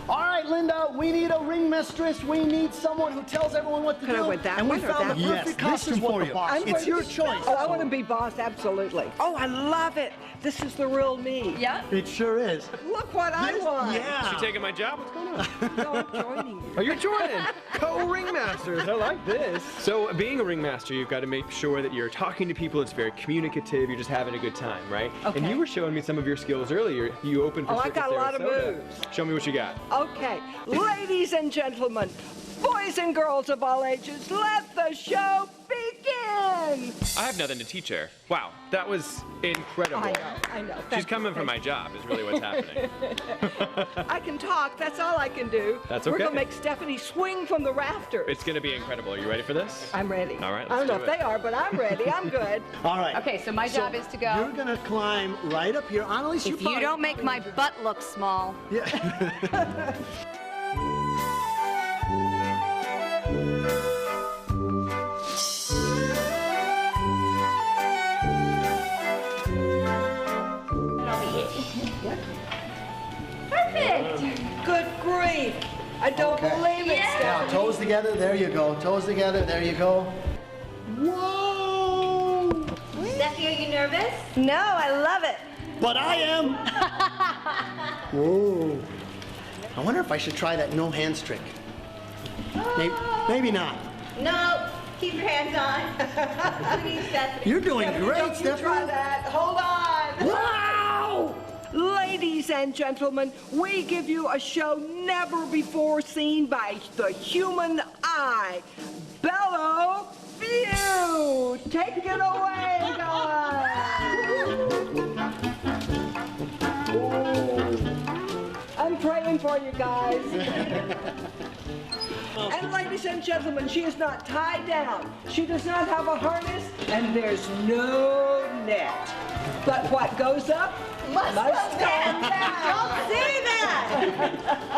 All right, Linda, we need a ringmistress. We need someone who tells everyone what to Could do. I went that and we one or found that the one? perfect Yes, costume this is for what you. the boss It's wants. your choice. Oh, I want to be boss, absolutely. Oh, I love it. This is the real me. Yeah? It sure is. Look what I want. Yeah. She taking my job? What's going on? No, I'm joining you. Oh, you're joining. Co-ringmasters. I like this. So, being a ringmaster, you've got to make sure that you're talking to people. It's very communicative. You're just having a good time, right? Okay. And you were showing me some of your skills earlier. You opened for Oh, I Circus got a lot of Sarasota. moves. Show me what you got. Okay, ladies and gentlemen, boys and girls of all ages, let the show begin. I have nothing to teach her. Wow, that was incredible. I know. She's coming for my job, is really what's happening. I can talk, that's all I can do. That's We're okay. gonna make Stephanie swing from the rafters. It's going to be incredible. Are you ready for this? I'm ready. All right, I don't let's know do if it. they are, but I'm ready. I'm good. All right. Okay, so my job is to go. You're gonna climb right up here. Annalise, If you don't make my butt look small. Perfect. Good grief. I don't believe it, Now, Stephanie. toes together. There you go. Toes together. There you go. Whoa! Steffi, are you nervous? No, I love it. But I am. Whoa! I wonder if I should try that no hands trick. Maybe not. No, keep your hands on. Please, Stephanie. You're doing great, Don't you try Stephanie. that. Hold on. Wow! Ladies and gentlemen, we give you a show never before seen by the human eye. Bellow View! Take it away, guys! I'm praying for you guys. And ladies and gentlemen, she is not tied down. She does not have a harness, and there's no net. But what goes up must come down. Don't say that.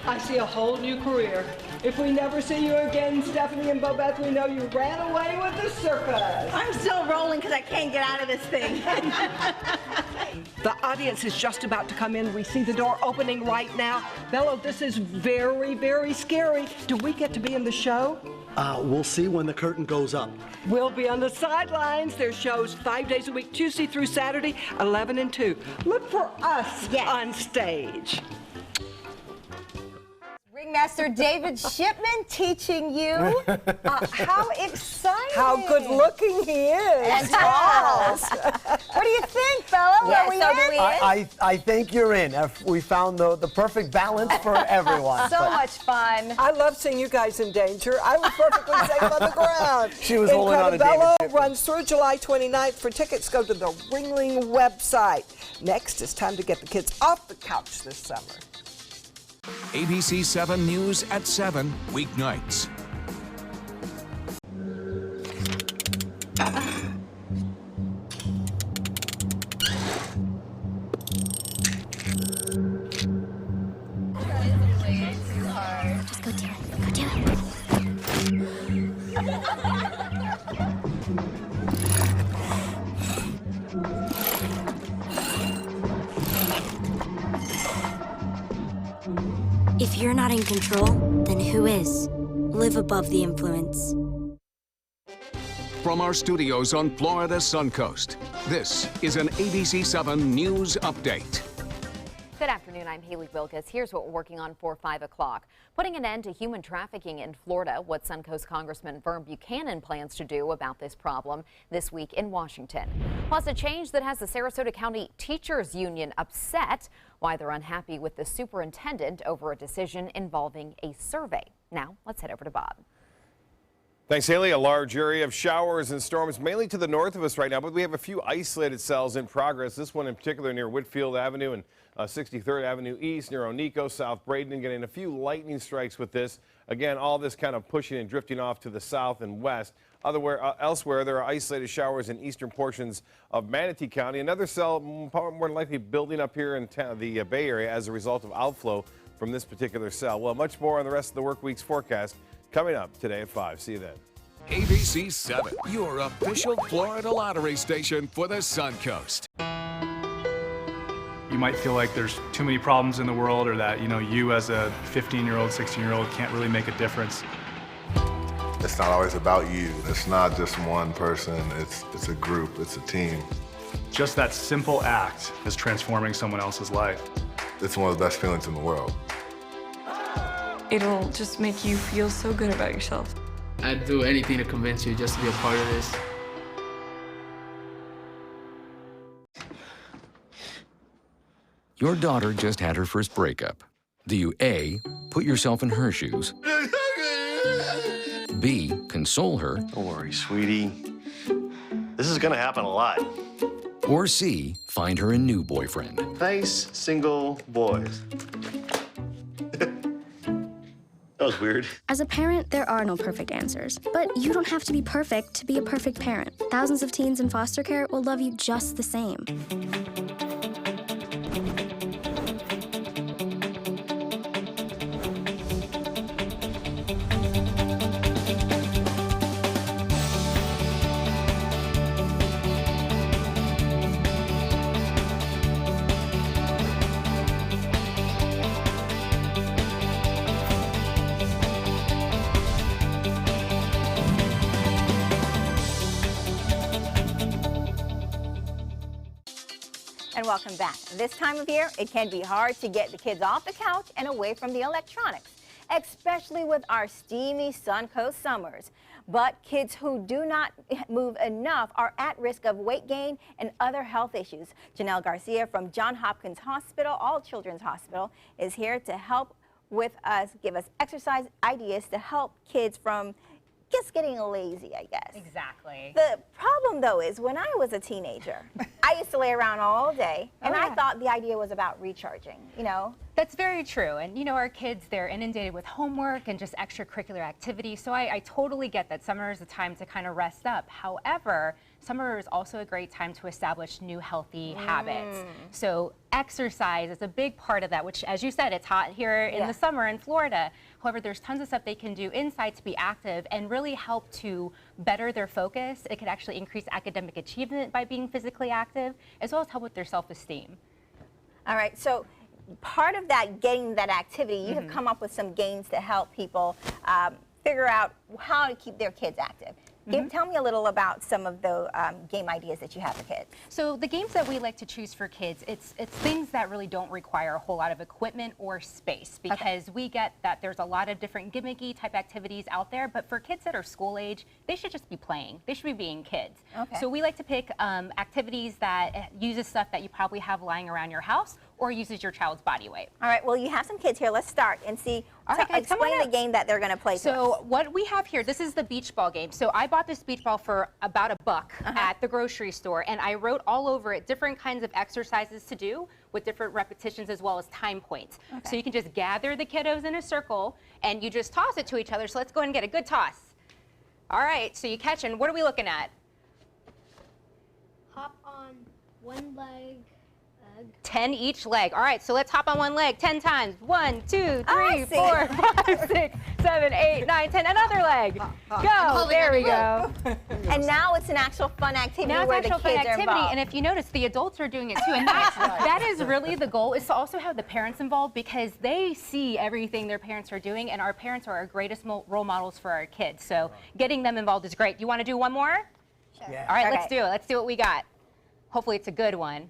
I see a whole new career. If we never see you again, Stephanie and Bobette, we know you ran away with the circus. I'm still rolling because I can't get out of this thing. The audience is just about to come in. We see the door opening right now. Bello, this is very, very scary. Do we get to be in the show? We'll see when the curtain goes up. We'll be on the sidelines. There's shows 5 days a week, Tuesday through Saturday, 11 and 2. Look for us on stage. Ringmaster David Shipman teaching you. How exciting. How good looking he is. And tall. What do you think, Bella? Yeah, Are we so in? do we I think you're in. We found the perfect balance for everyone. So But much fun. I love seeing you guys in danger. I was perfectly safe on the ground. She was holding on to David Incredibello Shipman. runs through July 29th. For tickets, go to the Ringling website. Next, it's time to get the kids off the couch this summer. ABC 7 News at 7, weeknights. Just go do it. Go do it. If you're not in control, then who is? Live above the influence. From our studios on Florida's Suncoast, this is an ABC7 News Update. Good afternoon, I'm Haley Wilkes. Here's what we're working on for 5 o'clock. Putting an end to human trafficking in Florida, what Suncoast Congressman Vern Buchanan plans to do about this problem this week in Washington. Plus, a change that has the Sarasota County Teachers Union upset, why they're unhappy with the superintendent over a decision involving a survey. Now, let's head over to Bob. Thanks, Haley. A large area of showers and storms mainly to the north of us right now, but we have a few isolated cells in progress. This one in particular near Whitfield Avenue and 63rd Avenue East, near Onico, South Braden, getting a few lightning strikes with this. Again, all this kind of pushing and drifting off to the south and west. Elsewhere, there are isolated showers in eastern portions of Manatee County. Another cell more than likely building up here in the Bay Area as a result of outflow from this particular cell. Well, much more on the rest of the work week's forecast coming up today at 5. See you then. ABC7, your official Florida lottery station for the Suncoast. You might feel like there's too many problems in the world, or that, you as a 15-year-old, 16-year-old can't really make a difference. It's not always about you. It's not just one person. It's a group. It's a team. Just that simple act is transforming someone else's life. It's one of the best feelings in the world. It'll just make you feel so good about yourself. I'd do anything to convince you just to be a part of this. Your daughter just had her first breakup. Do you A, put yourself in her shoes? B, console her? Don't worry, sweetie. This is gonna happen a lot. Or C, find her a new boyfriend? Nice, single boys. That was weird. As a parent, there are no perfect answers. But you don't have to be perfect to be a perfect parent. Thousands of teens in foster care will love you just the same. And welcome back. This time of year, it can be hard to get the kids off the couch and away from the electronics, especially with our steamy Suncoast summers. But kids who do not move enough are at risk of weight gain and other health issues. Janelle Garcia from Johns Hopkins Hospital, All Children's Hospital, is here to help with us, give us exercise ideas to help kids from just getting lazy, I guess. Exactly. The problem, though, is when I was a teenager, I used to lay around all day, and I thought the idea was about recharging, That's very true. And, our kids, they're inundated with homework and just extracurricular activities. So I totally get that summer is a time to kind of rest up. However, summer is also a great time to establish new healthy habits. So exercise is a big part of that, which, as you said, it's hot here in the summer in Florida. However, there's tons of stuff they can do inside to be active and really help to better their focus. It could actually increase academic achievement by being physically active, as well as help with their self-esteem. All right, so part of that, getting that activity, you have come up with some games to help people figure out how to keep their kids active. Tell me a little about some of the game ideas that you have for kids. So the games that we like to choose for kids, it's things that really don't require a whole lot of equipment or space, because we get that there's a lot of different gimmicky type activities out there, but for kids that are school age, they should just be playing. They should be being kids. So we like to pick activities that uses stuff that you probably have lying around your house or uses your child's body weight. All right, well, you have some kids here. Let's start and see. Explain the game that they're going to play. So what we have here, this is the beach ball game. So I bought this beach ball for about $1 at the grocery store, and I wrote all over it different kinds of exercises to do with different repetitions as well as time points. So you can just gather the kiddos in a circle and you just toss it to each other. So let's go ahead and get a good toss. All right, so you catch, and what are we looking at? Hop on one leg, 10 each leg. All right, so let's hop on one leg 10 times. 1, 2, 3, I 4, 5, 6, 7, 8, 9, 10. Another leg. Go. There we go. And now it's an actual fun activity Now it's where actual the fun kids are activity, involved. and if you notice, the adults are doing it too, and that is really the goal, is to also have the parents involved, because they see everything their parents are doing, and our parents are our greatest role models for our kids. So getting them involved is great. You want to do one more? Sure. All right, Okay. let's do it. Let's see what we got. Hopefully it's a good one.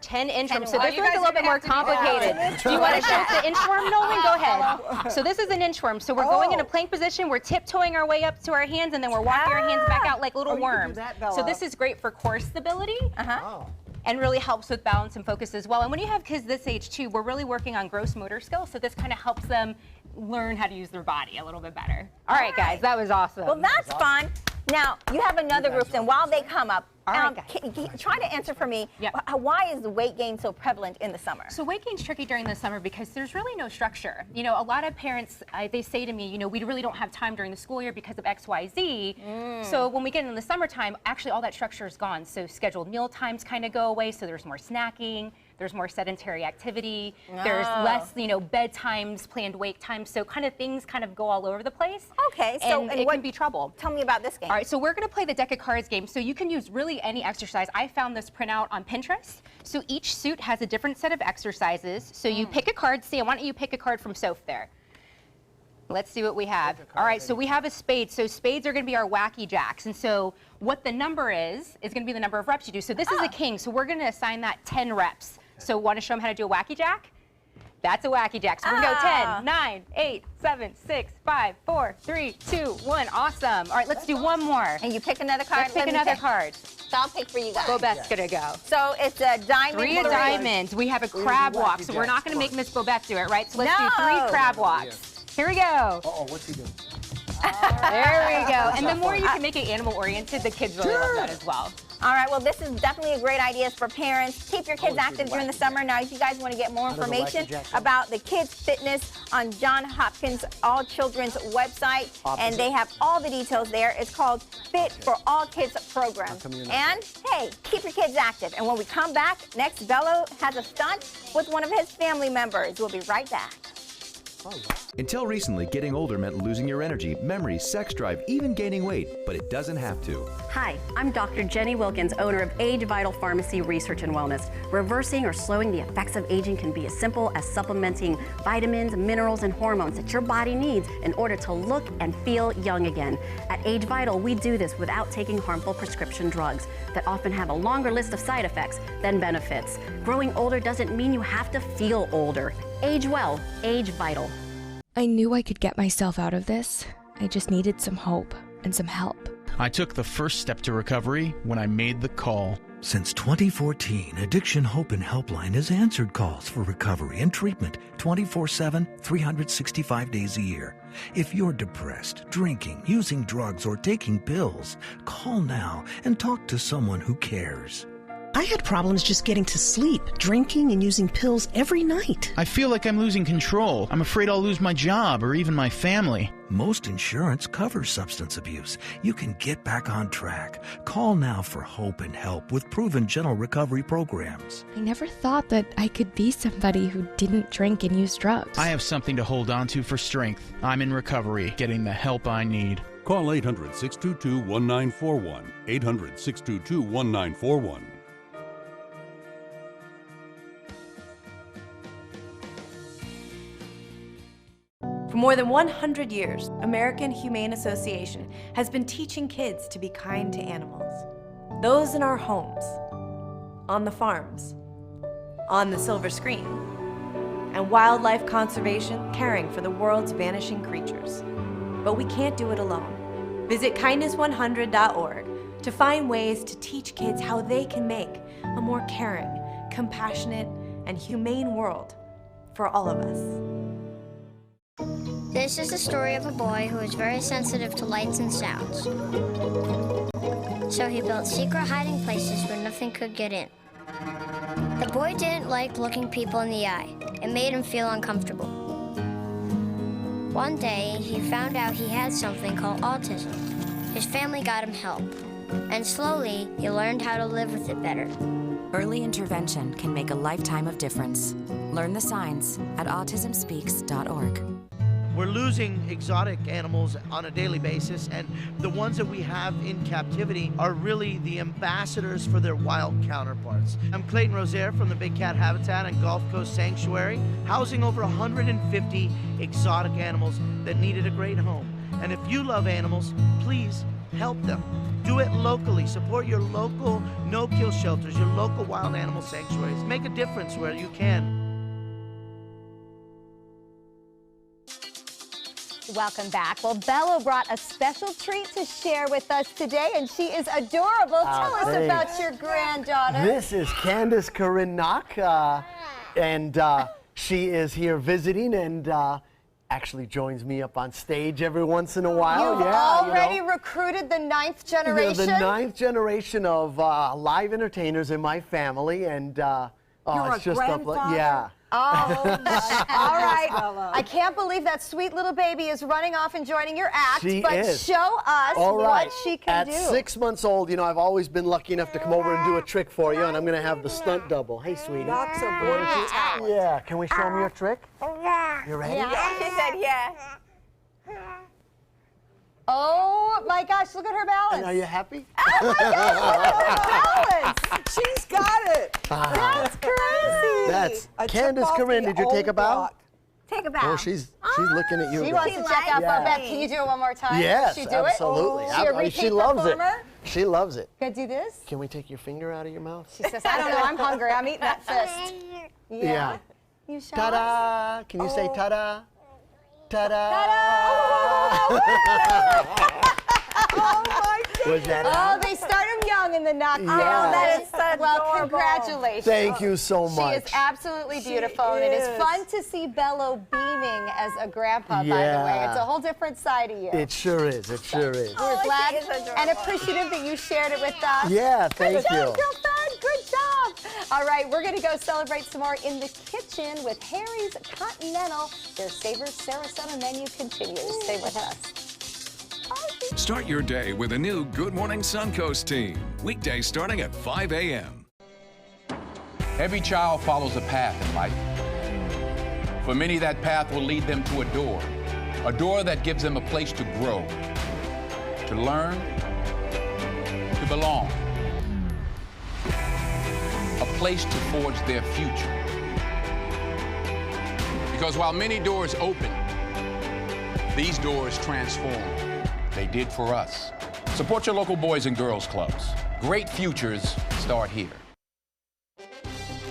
10 inchworms. So this one's a little bit more complicated. Do you want to show us the inchworm, Nolan? Go ahead. So this is an inchworm. So we're going in a plank position. We're tiptoeing our way up to our hands, and then we're walking our hands back out like little worms. So this is great for core stability. And really helps with balance and focus as well. And when you have kids this age too, we're really working on gross motor skills. So this kind of helps them learn how to use their body a little bit better. All right, guys, that was awesome. Well, that's fun. Now, you have another group, and while they come up, All right, try to answer for me, why is the weight gain so prevalent in the summer? So weight gain's tricky during the summer because there's really no structure. You know, a lot of parents, they say to me, you know, we really don't have time during the school year because of X, Y, Z. So when we get in the summertime, actually all that structure is gone. So scheduled meal times kind of go away, so there's more snacking. There's more sedentary activity. There's less, you know, bedtimes, planned wake times. So kind of things kind of go all over the place. Okay, so and it can be trouble. Tell me about this game. All right, so we're going to play the deck of cards game. So you can use really any exercise. I found this printout on Pinterest. So each suit has a different set of exercises. So you pick a card. Sam, why don't you pick a card from Soph there? Let's see what we have. All right, so we have a spade. So spades are going to be our wacky jacks. And so what the number is going to be the number of reps you do. So this is a king. So we're going to assign that 10 reps. So want to show them how to do a wacky jack? That's a wacky jack. So we're going to go 10, 9, 8, 7, 6, 5, 4, 3, 2, 1. Awesome. All right, let's do one more. And you pick another card? Let's pick another card. So I'll pick for you guys. Bobette's going to go. So it's a diamond. 3 diamonds. We have a crab walk. So we're not going to make Miss Bobette do it, right? So let's do 3 crab walks. Here we go. Uh-oh, what's he doing? There we go. And the more you can make it animal-oriented, the kids really love that as well. All right, well, this is definitely a great idea for parents. Keep your kids active during the summer. Now, if you guys want to get more information about the kids' fitness on Johns Hopkins All Children's website, and they have all the details there. It's called Fit for All Kids program. And, hey, keep your kids active. And when we come back, next, Bello has a stunt with one of his family members. We'll be right back. Until recently, getting older meant losing your energy, memory, sex drive, even gaining weight, but it doesn't have to. Hi, I'm Dr. Jenny Wilkins, owner of Age Vital Pharmacy Research and Wellness. Reversing or slowing the effects of aging can be as simple as supplementing vitamins, minerals, and hormones that your body needs in order to look and feel young again. At Age Vital, we do this without taking harmful prescription drugs that often have a longer list of side effects than benefits. Growing older doesn't mean you have to feel older. Age well, Age Vital. I knew I could get myself out of this. I just needed some hope and some help. I took the first step to recovery when I made the call. Since 2014, Addiction Hope and Helpline has answered calls for recovery and treatment 24/7, 365 days a year. If you're depressed, drinking, using drugs, or taking pills, call now and talk to someone who cares. I had problems just getting to sleep, drinking and using pills every night. I feel like I'm losing control. I'm afraid I'll lose my job or even my family. Most insurance covers substance abuse. You can get back on track. Call now for hope and help with proven gentle recovery programs. I never thought that I could be somebody who didn't drink and use drugs. I have something to hold on to for strength. I'm in recovery, getting the help I need. Call 800-622-1941. 800-622-1941. For more than 100 years, American Humane Association has been teaching kids to be kind to animals. Those in our homes, on the farms, on the silver screen, and wildlife conservation, caring for the world's vanishing creatures. But we can't do it alone. Visit kindness100.org to find ways to teach kids how they can make a more caring, compassionate, and humane world for all of us. This is the story of a boy who was very sensitive to lights and sounds. So he built secret hiding places where nothing could get in. The boy didn't like looking people in the eye. It made him feel uncomfortable. One day, he found out he had something called autism. His family got him help, and slowly, he learned how to live with it better. Early intervention can make a lifetime of difference. Learn the signs at autismspeaks.org. We're losing exotic animals on a daily basis, and the ones that we have in captivity are really the ambassadors for their wild counterparts. I'm Clayton Rozier from the Big Cat Habitat and Gulf Coast Sanctuary, housing over 150 exotic animals that needed a great home. And if you love animals, please help them. Do it locally. Support your local no-kill shelters, your local wild animal sanctuaries. Make a difference where you can. Welcome back. Well, Bello brought a special treat to share with us today, and she is adorable. Tell us about your granddaughter. This is Candace Corinne Knock, and she is here visiting and actually joins me up on stage every once in a while. You've already recruited the 9th generation? The 9th generation of live entertainers in my family, and You're it's just grandfather? yeah. Oh, all right. I can't believe that sweet little baby is running off and joining your act, She but is. show us what she can do. At 6 months old, you know, I've always been lucky enough to come over and do a trick for you, and I'm going to have the stunt double. Hey, sweetie. That's a brilliant talent. Yeah, can we show them your trick? You ready? Yeah, she said yeah. Oh my gosh, look at her balance. And are you happy? Oh my gosh, look at her balance. She's got it. That's crazy. That's Candace Corinne. Did you take a bow? Take a bow. Oh, she's looking at you. She wants to check out for Beth. Can you do it one more time? Yes, Can she do absolutely. It? She, a repeat she loves performer? it. She loves it. Can I do this? Can we take your finger out of your mouth? She says, I don't know, I'm hungry. I'm eating that fist. Yeah. You show Ta-da! Can you say ta-da? Ta-da! Oh my goodness. Was that Oh, they start them young in the knockdown. Yeah. Oh, that is so well, congratulations. Thank you so much. She is absolutely beautiful, and it is fun to see Bello beaming as a grandpa, by the way. Yeah. It's a whole different side of you. It sure is. It sure is. We're glad and appreciative that you shared it with us. Yeah, thank Good job, you. girlfriend. Good job. All right, we're going to go celebrate some more in the kitchen with Harry's Continental. Their Savor Sarasota menu continues. Stay with us. Start your day with a new Good Morning Suncoast team. Weekdays starting at 5 a.m. Every child follows a path in life. For many, that path will lead them to a door that gives them a place to grow, to learn, to belong, a place to forge their future. Because while many doors open, these doors transform. They did for us. Support your local Boys and Girls Clubs. Great futures start here.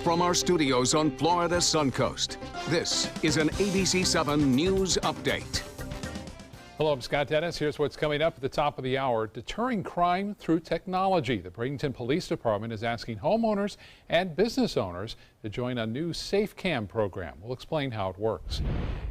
From our studios on Florida Suncoast, this is an ABC 7 News Update. Hello, I'm Scott Dennis. Here's what's coming up at the top of the hour. Deterring crime through technology. The Bradenton Police Department is asking homeowners and business owners to join a new Safe Cam program. We'll explain how it works.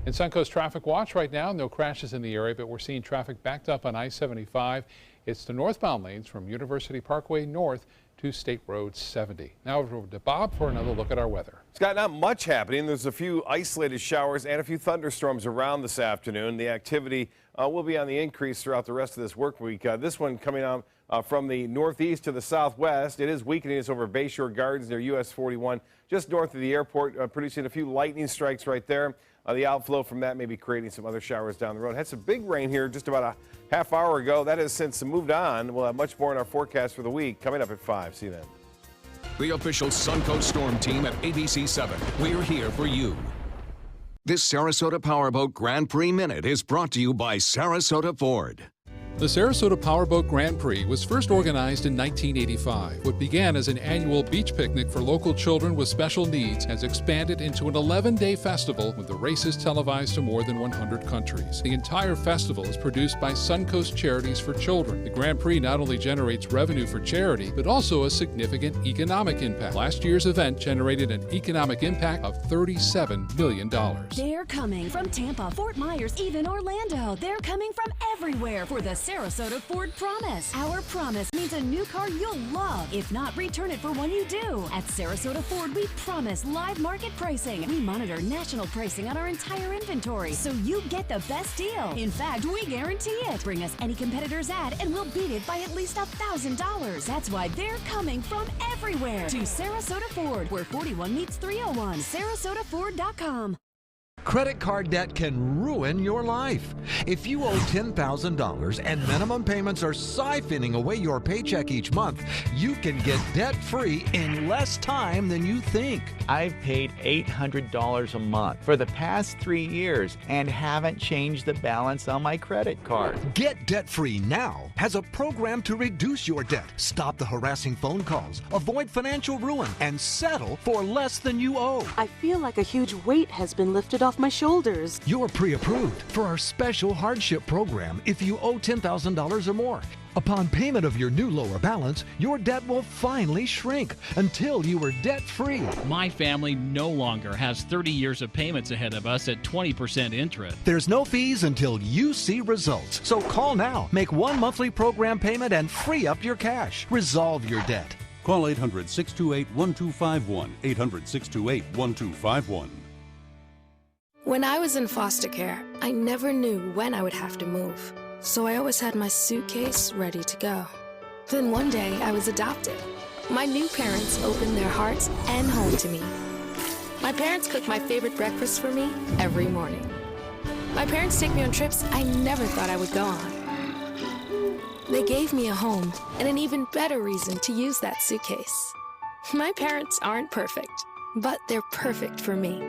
In Suncoast Traffic Watch right now, no crashes in the area, but we're seeing traffic backed up on I-75. It's the northbound lanes from University Parkway north to State Road 70. Now over to Bob for another look at our weather. Scott, not much happening. There's a few isolated showers and a few thunderstorms around this afternoon. The activity will be on the increase throughout the rest of this work week. This one coming out from the northeast to the southwest. It is weakening. It's over Bayshore Gardens near US 41, just north of the airport, producing a few lightning strikes right there. The outflow from that may be creating some other showers down the road. Had some big rain here just about a half hour ago. That has since moved on. We'll have much more in our forecast for the week coming up at 5. See you then. The official Suncoast Storm team at ABC 7. We're here for you. This Sarasota Powerboat Grand Prix Minute is brought to you by Sarasota Ford. The Sarasota Powerboat Grand Prix was first organized in 1985. What began as an annual beach picnic for local children with special needs has expanded into an 11-day festival with the races televised to more than 100 countries. The entire festival is produced by Suncoast Charities for Children. The Grand Prix not only generates revenue for charity, but also a significant economic impact. Last year's event generated an economic impact of $37 million. They're coming from Tampa, Fort Myers, even Orlando. They're coming from everywhere for the Sarasota Ford Promise. Our promise means a new car you'll love. If not, return it for one you do. At Sarasota Ford, we promise live market pricing. We monitor national pricing on our entire inventory, so you get the best deal. In fact, we guarantee it. Bring us any competitor's ad, and we'll beat it by at least $1,000. That's why they're coming from everywhere to Sarasota Ford, where 41 meets 301. SarasotaFord.com. Credit card debt can ruin your life. If you owe $10,000 and minimum payments are siphoning away your paycheck each month, you can get debt-free in less time than you think. I've paid $800 a month for the past 3 years and haven't changed the balance on my credit card. Get debt-free now has a program to reduce your debt, stop the harassing phone calls, avoid financial ruin, and settle for less than you owe. I feel like a huge weight has been lifted off my shoulders. You're pre-approved for our special hardship program if you owe $10,000 or more. Upon payment of your new lower balance, your debt will finally shrink until you are debt-free. My family no longer has 30 years of payments ahead of us at 20% interest. There's no fees until you see results. So call now, make one monthly program payment, and free up your cash. Resolve your debt. Call 800-628-1251. 800-628-1251. When I was in foster care, I never knew when I would have to move. So I always had my suitcase ready to go. Then one day I was adopted. My new parents opened their hearts and home to me. My parents cook my favorite breakfast for me every morning. My parents take me on trips I never thought I would go on. They gave me a home and an even better reason to use that suitcase. My parents aren't perfect, but they're perfect for me.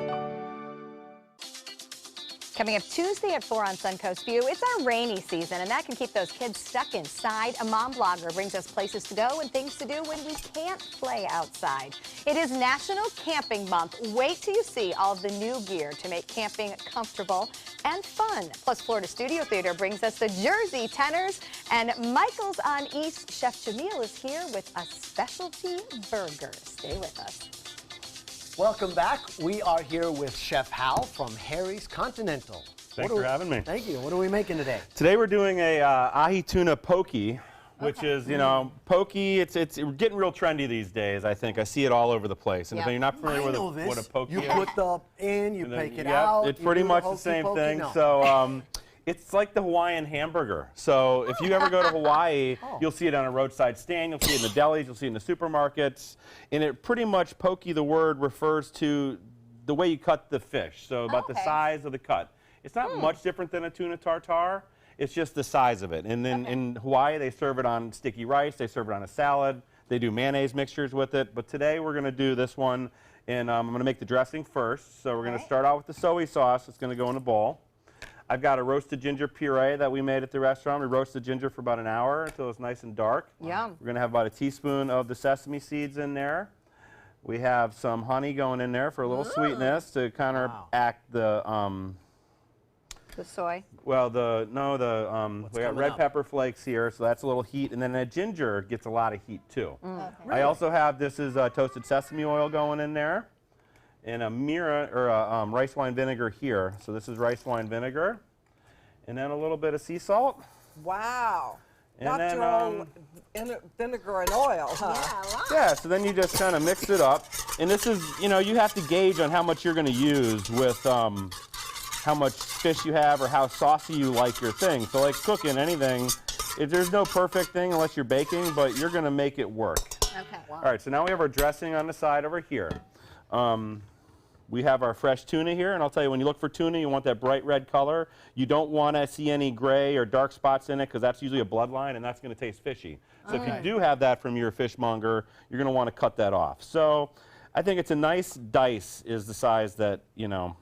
Coming up Tuesday at 4 on Suncoast View, it's our rainy season, and that can keep those kids stuck inside. A mom blogger brings us places to go and things to do when we can't play outside. It is National Camping Month. Wait till you see all of the new gear to make camping comfortable and fun. Plus, Florida Studio Theater brings us the Jersey Tenors, and Michael's on East Chef Jamil is here with a specialty burger. Stay with us. Welcome back. We are here with Chef Hal from Harry's Continental. Thanks for having me. Thank you. What are we making today? Today we're doing a ahi tuna poke, which is, you know, poke. It's getting real trendy these days. I think I see it all over the place. And if you're not familiar with what a poke is, you put the in, you take it yeah, out. It's pretty much the same thing. No. So. It's like the Hawaiian hamburger. So if you ever go to Hawaii, you'll see it on a roadside stand, you'll see it in the delis, you'll see it in the supermarkets. And it pretty much, poke, the word, refers to the way you cut the fish. So about the size of the cut. It's not much different than a tuna tartare. It's just the size of it. And then in Hawaii, they serve it on sticky rice, they serve it on a salad, they do mayonnaise mixtures with it. But today we're gonna do this one, and I'm gonna make the dressing first. So we're gonna start out with the soy sauce. It's gonna go in a bowl. I've got a roasted ginger puree that we made at the restaurant. We roasted ginger for about an hour until it's nice and dark. Yum. We're going to have about a teaspoon of the sesame seeds in there. We have some honey going in there for a little sweetness to counteract the soy. Well, we got red pepper flakes here, so that's a little heat, and then the ginger gets a lot of heat too. I also have, this is toasted sesame oil going in there. And a rice wine vinegar here. So this is rice wine vinegar. And then a little bit of sea salt. Wow. And Not then, your own vinegar and oil, huh? Yeah, so then you just kind of mix it up. And this is, you know, you have to gauge on how much you're going to use with how much fish you have or how saucy you like your thing. So like cooking anything, there's no perfect thing unless you're baking, but you're going to make it work. Okay. Wow. All right, so now we have our dressing on the side over here. We have our fresh tuna here, and I'll tell you, when you look for tuna, you want that bright red color. You don't want to see any gray or dark spots in it, because that's usually a bloodline, and that's going to taste fishy. So if you do have that from your fishmonger, you're going to want to cut that off. So I think it's a nice dice is the size that, you know,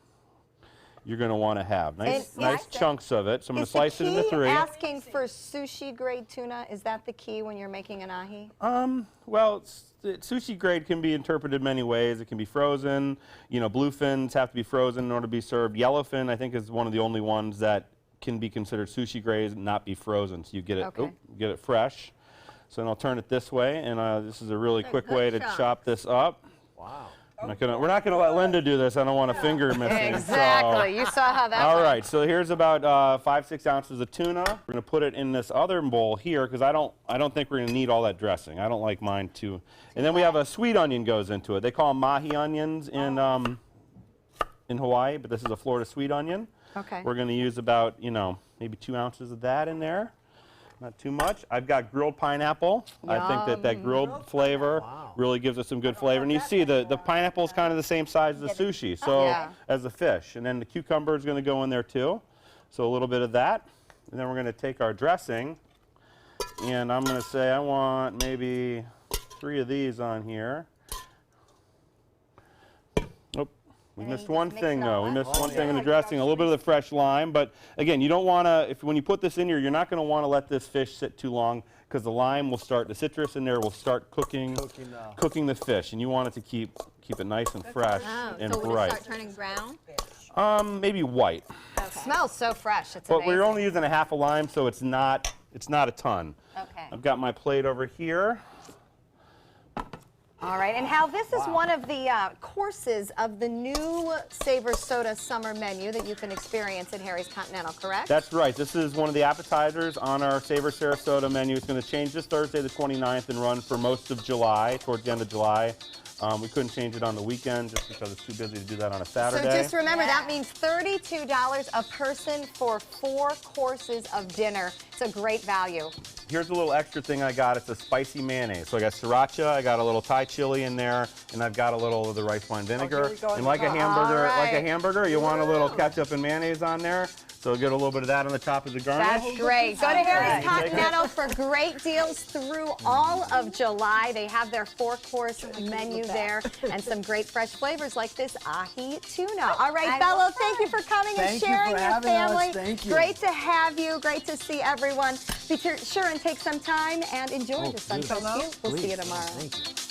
you're going to want to have. Nice chunks of it. So I'm going to slice it into 3. Asking for sushi grade tuna, is that the key when you're making an ahi? Well, sushi grade can be interpreted many ways. It can be frozen. You know, bluefins have to be frozen in order to be served. Yellowfin, I think, is one of the only ones that can be considered sushi grade and not be frozen. So you get it, get it fresh. So then I'll turn it this way, and this is a really quick way to chop this up. Wow. We're not gonna let Linda do this. I don't want a finger missing. Exactly. You saw how that All went. right. So here's about 5-6 ounces of tuna. We're gonna put it in this other bowl here because I don't think we're gonna need all that dressing. I don't like mine too. And then we have a sweet onion goes into it. They call them mahi onions in Hawaii, but this is a Florida sweet onion. Okay. We're gonna use about maybe 2 ounces of that in there. Not too much. I've got grilled pineapple. I think that grilled flavor really gives us some good flavor. And you see the pineapple is kind of the same size as the sushi, so as the fish. And then the cucumber is going to go in there too. So a little bit of that. And then we're going to take our dressing. And I'm going to say I want maybe 3 of these on here. We missed one thing though. We missed one thing in the dressing, a little bit of the fresh lime. But again, you don't want to, when you put this in here, you're not going to want to let this fish sit too long because the lime will start, the citrus in there will start cooking the fish. And you want it to keep it nice and fresh and so bright. will it start turning brown? Maybe white. Okay. Smells so fresh. It's But amazing. we're only using a half a lime, so it's not a ton. Okay. I've got my plate over here. All right, and Hal, this is one of the courses of the new Savor Soda summer menu that you can experience at Harry's Continental, correct? That's right. This is one of the appetizers on our Savor Sarasota menu. It's going to change this Thursday, the 29th, and run for most of July, towards the end of July. We couldn't change it on the weekend just because it's too busy to do that on a Saturday. So just remember, that means $32 a person for 4 courses of dinner. It's a great value. Here's a little extra thing I got. It's a spicy mayonnaise. So I got sriracha, I got a little Thai chili in there, and I've got a little of the rice wine vinegar. And like a hamburger, you want a little ketchup and mayonnaise on there. So get a little bit of that on the top of the garnish. That's great. Go to Harry's Continental for great deals through all of July. They have their 4-course menu there and some great fresh flavors like this ahi tuna. All right, Bello, thank you for coming and sharing your family. Thank you. Great to have you. Great to see everyone. Be sure and take some time and enjoy the Suncoast View. We'll see you tomorrow. Thank you.